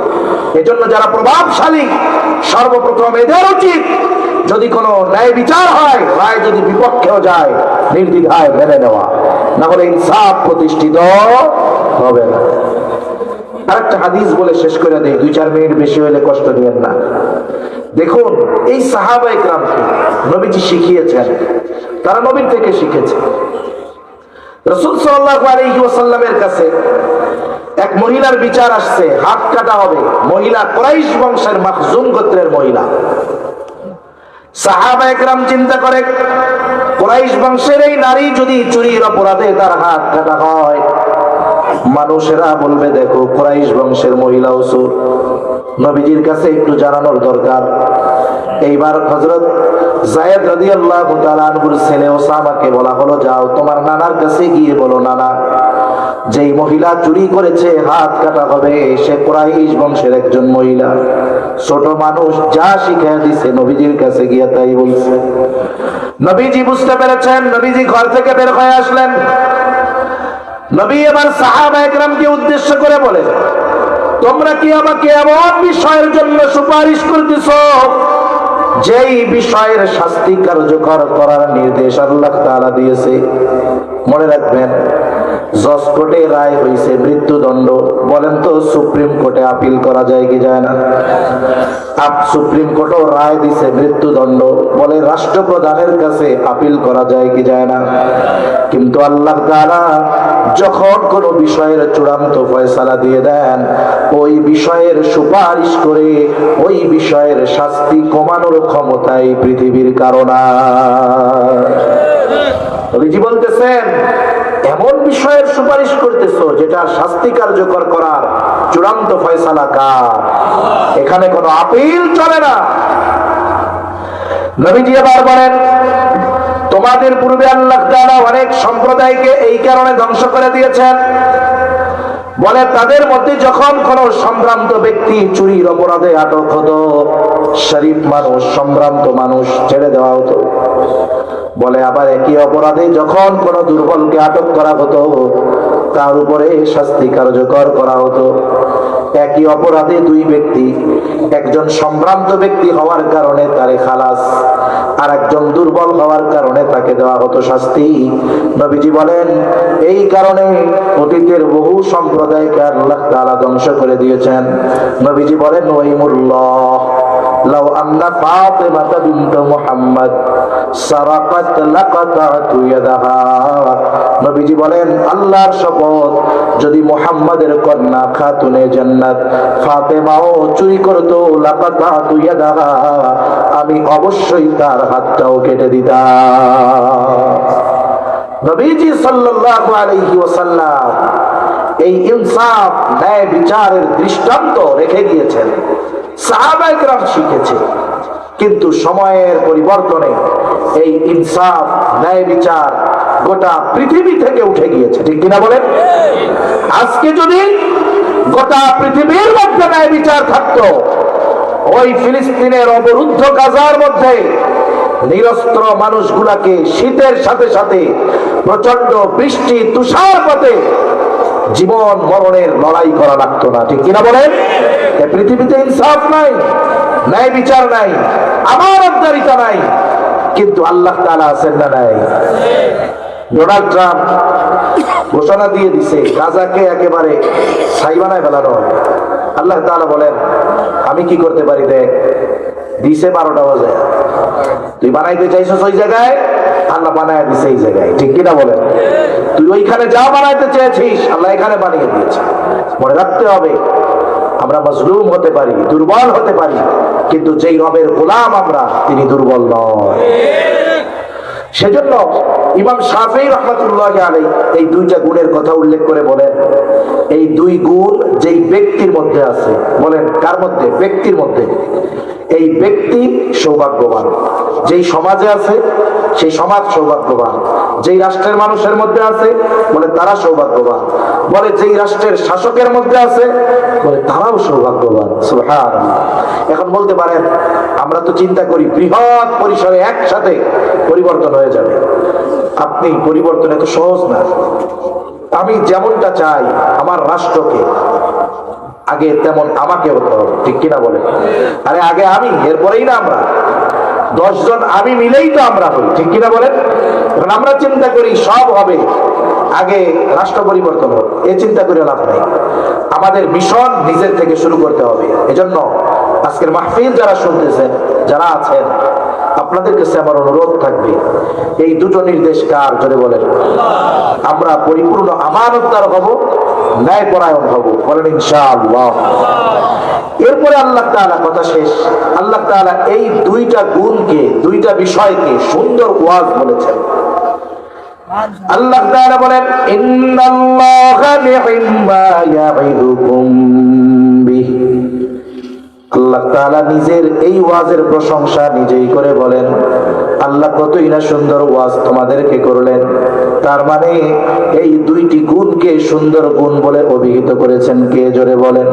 এজন্য যারা প্রভাবশালী, সর্বপ্রথম এদের উচিত যদি কোনো ন্যায় বিচার হয়, রায় যদি বিপক্ষেও যায়, নির্দ্বিধায় মেনে নেওয়া, না হলে ইনসাফ প্রতিষ্ঠিত হবে না। আরেকটা হাদিস বলে শেষ করে দেই, 2-4 মিনিট বেশি হলে কষ্ট দিবেন না। দেখুন, এই সাহাবায়ে কেরামকে নবীজি শিখিয়েছেন, তারা নবীর থেকে শিখেছে। রাসূল সাল্লাল্লাহু আলাইহি ওয়াসাল্লামের কাছে এক মহিলার বিচার আসছে, হাত কাটা হবে। মহিলা কুরাইশ বংশের মাখজুম গোত্রের মহিলা। সাহাবায়ে কেরাম চিন্তা করে, কুরাইশ বংশের এই নারী যদি চুরির অপরাধে তার হাত কাটা হয়, মানুষেরা বলবে দেখো কুরাইশ বংশের মহিলা চোর, নবীজির কাছে একটু জানানোর দরকার। এইবার হযরত যায়েদ রাদিয়াল্লাহু তাআলা আনহুর ছেলে ওসামাকে বলা হলো, যাও তোমার নানার কাছে গিয়ে বলো, নানা, যেই মহিলা চুরি করেছে হাত কাটা হবে, সে কুরাইশ বংশের একজন মহিলা। ছোট মানুষ যা শিখিয়ে দিছে নবীজির কাছে গিয়ে তাই বলছে। নবীজি বুঝতে পেরেছেন, নবীজি ঘর থেকে বের হয়ে আসলেন। নবী এবার সাহাবায়ে কেরামকে উদ্দেশ্য করে বলে, তোমরা কি আমাকে এমন বিষয়ের জন্য সুপারিশ করতেছো যেই বিষয়ের শাস্তি কার্যকর করার নির্দেশ আল্লাহ তাআলা দিয়েছে? মনে রাখবেন, জজ কোর্টে রায় হয়েছে মৃত্যুদণ্ড। বলেন তো সুপ্রিম কোর্টে আপিল করা যায় কি যায় না? সুপ্রিম কোর্টও রায় দিছে মৃত্যুদণ্ড, বলে রাষ্ট্রপ্রধানের কাছে আপিল করা যায় কি যায় না? কিন্তু আল্লাহ তাআলা যখন কোন বিষয়ের চূড়ান্ত ফয়সালা দিয়ে দেন, ওই বিষয়ের সুপারিশ করে ওই বিষয়ের শাস্তি কমানোর ক্ষমতাই পৃথিবীর কারণ। নবীজি বলতেছেন, এমন বিষয়ের সুপারিশ করতেছো যেটা শাস্তি কার্যকর করার চূড়ান্ত ফয়সালা কার? এখানে কোনো আপিল চলে না। নবীজি আবার বলেন, তোমাদের পূর্বে আল্লাহ তাআলা অনেক সম্প্রদায়কে এই কারণে ধ্বংস করে দিয়েছেন, বলে তাদের মধ্যে যখন কোন সম্ভ্রান্ত ব্যক্তি চুরির অপরাধে আটক হতো, শরীফ মানুষ, সম্ভ্রান্ত মানুষ ছেড়ে দেওয়া হতো। বলে আবার একই অপরাধে যখন কোন দুর্বলকে আটক করা হতো, তার উপরে শাস্তি কার্যকর করা হতো। একই অপরাধে দুই ব্যক্তি, একজন সম্ভ্রান্ত ব্যক্তি হওয়ার কারণে তারে খালাস, আর একজন দুর্বল হওয়ার কারণে তাকে দেওয়া হতো শাস্তি। নবীজি বলেন, এই কারণে অতীতের বহু সম্প্রদায়কে আল্লাহ তাআলা ধ্বংস করে দিয়েছেন। নবীজি বলেন, ওয়াইমুল্লাহ লাউ আন্না ফাতিমাতা বিনত মুহাম্মদ সারাকাত লাকাতাতু ইয়াদাহা। নবীজি বলেন, আল্লাহর শপথ, যদি মুহাম্মাদের কন্যা খাতুনে জান্নাত ফাতেমাও চুরি করত, লাকাতাতু ইয়াদাহা, আমি অবশ্যই তার হাতটাও কেটে দিতাম। নবীজি সাল্লাল্লাহু আলাইহি ওয়াসাল্লাম এই ইনসাফ, ন্যায় বিচারের দৃষ্টান্ত রেখে গিয়েছেন। সাহাবায়ে কেরাম শিখেছে, কিন্তু সময়ের পরিবর্তনে এই ইনসাফ, ন্যায় বিচার গোটা পৃথিবী থেকে উঠে গিয়েছে, ঠিক কিনা বলেন? আজকে যদি গোটা পৃথিবীর মধ্যে ন্যায় বিচার থাকতো, ওই ফিলিস্তিনের অবরুদ্ধ গাজার মধ্যে নিরস্ত্র মানুষগুলাকে শীতের সাথে সাথে প্রচন্ড বৃষ্টি তুষারপাতে জীবন মরণের লড়াই করা লাগতো না, ঠিক কিনা বলেন? এই পৃথিবীতে ইনসাফ নাই, ন্যায় বিচার নাই, আমানতদারিতা নাই, কিন্তু আল্লাহ তাআলা আছেন না নাই? ডোনাল্ড ট্রাম্প ঘোষণা দিয়ে দিছে গাজাকে একেবারে ছাই বানায় ফেলানো। আল্লাহ তাআলা বলেন আমি কি করতে পারি? দেখ, দিছে 12টা বাজে, তুই বানাইতে চাইছিস ওই জায়গায়, আল্লাহ বানায় দিছে এই জায়গায়, ঠিক কিনা বলেন? তুই ওইখানে যা বানাইতে চেয়েছিস আল্লাহ এখানে বানিয়ে দিয়েছে। মনে রাখতে হবে আমরা মজলুম হতে পারি, দুর্বল হতে পারি, কিন্তু যেই রবের গোলাম আমরা, তিনি দুর্বল নয়। সেজন্য ইমাম শাফিঈ রাহমাতুল্লাহি আলাইহি এই দুইটা গুণের কথা উল্লেখ করে বলেন, এই দুই গুণ যেই ব্যক্তির মধ্যে আছে, বলেন কার মধ্যে? ব্যক্তির মধ্যে। এই ব্যক্তি সৌভাগ্যবান, যেই সমাজে আছে সেই সমাজ সৌভাগ্যবান, যেই রাষ্ট্রের মানুষের মধ্যে আছে বলে তারা সৌভাগ্যবান, বলে যেই রাষ্ট্রের শাসকের মধ্যে আছে বলে তারাও সৌভাগ্যবান। সুবহানাল্লাহ। এখন বলতে পারেন আমরা তো চিন্তা করি বৃহৎ পরিসরে একসাথে পরিবর্তন হয়ে যাবে। আপনি পরিবর্তন এত সহজ না। আমি যেমনটা চাই আমার রাষ্ট্রকে, আগে তেমন আমাকে হতে হবে, ঠিক কিনা বলে? আরে আগে আমি, এরপরেই না আমরা। 10 জন আমি মিলেই তো আমরা হই, ঠিক কিনা বলেন? এখন আমরা চিন্তা করি সব হবে, আগে রাষ্ট্র পরিবর্তন হোক, এ চিন্তা করে লাভ নাই। আমাদের মিশন নিজের থেকে শুরু করতে হবে। এজন্য আজকের মাহফিল যারা শুনতেছেন, যারা আছেন, আপনাদের কাছে আমার অনুরোধ থাকবে, এই দুটো নির্দেশ কার? জোরে বলেন। আমরা পরিপূর্ণ আমানতদার হব, ন্যায়পরায়ণ হব, বলেন ইনশাআল্লাহ। এরপরে আল্লাহ তাআলা, কথা শেষ, আল্লাহ তাআলা এই দুইটা গুণকে, দুইটা বিষয়কে সুন্দর ওয়াজ বলেছেন। আল্লাহ তাআলা বলেন ইন্নাল্লাহা নি'ম্মা ইয়া'iদুকুম বিহি। আল্লাহ তাআলা নিজের এই ওয়াজের প্রশংসা নিজেই করে বলেন, আল্লাহ কতই না সুন্দর ওয়াজ তোমাদেরকে করলেন। তার মানে এই দুইটি গুণকে সুন্দর গুণ বলে অভিহিত করেছেন কে? জোরে বলেন।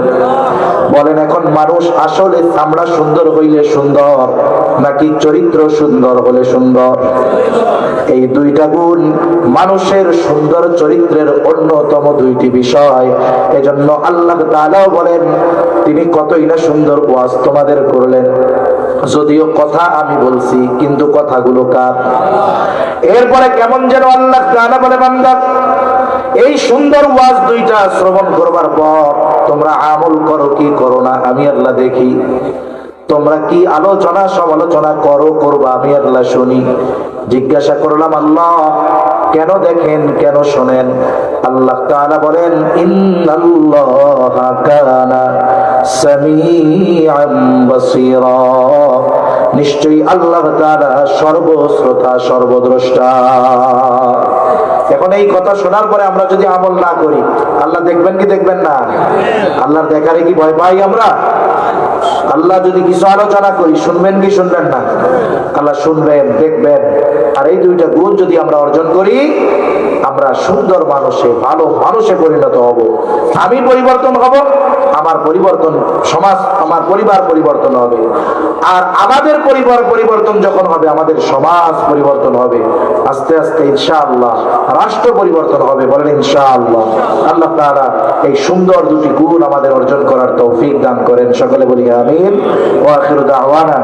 বলেন এখন মানুষ আসলে চামড়া সুন্দর হইলে সুন্দর, নাকি চরিত্র সুন্দর হলে সুন্দর? এই দুইটা গুণ মানুষের সুন্দর চরিত্রের অন্যতম দুইটি বিষয়। এজন্য আল্লাহ তাআলাও বলেন তিনি কতই না সুন্দর ওয়াজ তোমাদের করলেন। যদিও কথা আমি বলছি, কিন্তু কথাগুলো কার? এরপরে কেমন যেন আল্লাহ তাআলা বলে, বান্দা এই সুন্দর ওয়াজ দুইটা শ্রবণ করবার পর তোমরা আমল করো কি করো না আমি আল্লাহ দেখি। তোমরা কি আলোচনা সমালোচনা করো, করবা, আমি আল্লাহ শুনি। জিজ্ঞাসা করলাম আল্লাহ কেন দেখেন, কেন শোনেন? আল্লাহ তাআলা বলেন ইন্নাল্লাহা কানা সামিআন বাসীরা। নিশ্চয়ই আল্লাহ তাআলা সর্বশ্রোতা, সর্বদ্রষ্টা। এখন এই কথা শোনার পরে আমরা যদি আমল না করি, আল্লাহ দেখবেন কি দেখবেন না? আল্লাহর দেখারে কি ভয় পাই আমরা? আল্লাহ যদি কিছু আলোচনা করি শুনবেন কি শুনবেন না? আল্লাহ শুনবেন, দেখবেন। আর এই দুইটা গুণ যদি আমরা অর্জন করি, আমরা সুন্দর মানুষে, ভালো মানুষে পরিণত হব। আমি পরিবর্তন হব, আমার পরিবর্তন সমাজ, আমার পরিবার পরিবর্তন হবে। আর আমাদের পরিবার পরিবর্তন যখন হবে, আমাদের সমাজ পরিবর্তন হবে। আস্তে আস্তে ইনশাআল্লাহ রাষ্ট্র পরিবর্তন হবে, বলেন ইনশাআল্লাহ। আল্লাহ তাআলা এই সুন্দর দুটি গুণ আমাদের অর্জন করার তৌফিক দান করেন। সকলে বলি আমিন। ওয়া আখিরু দাওয়ানা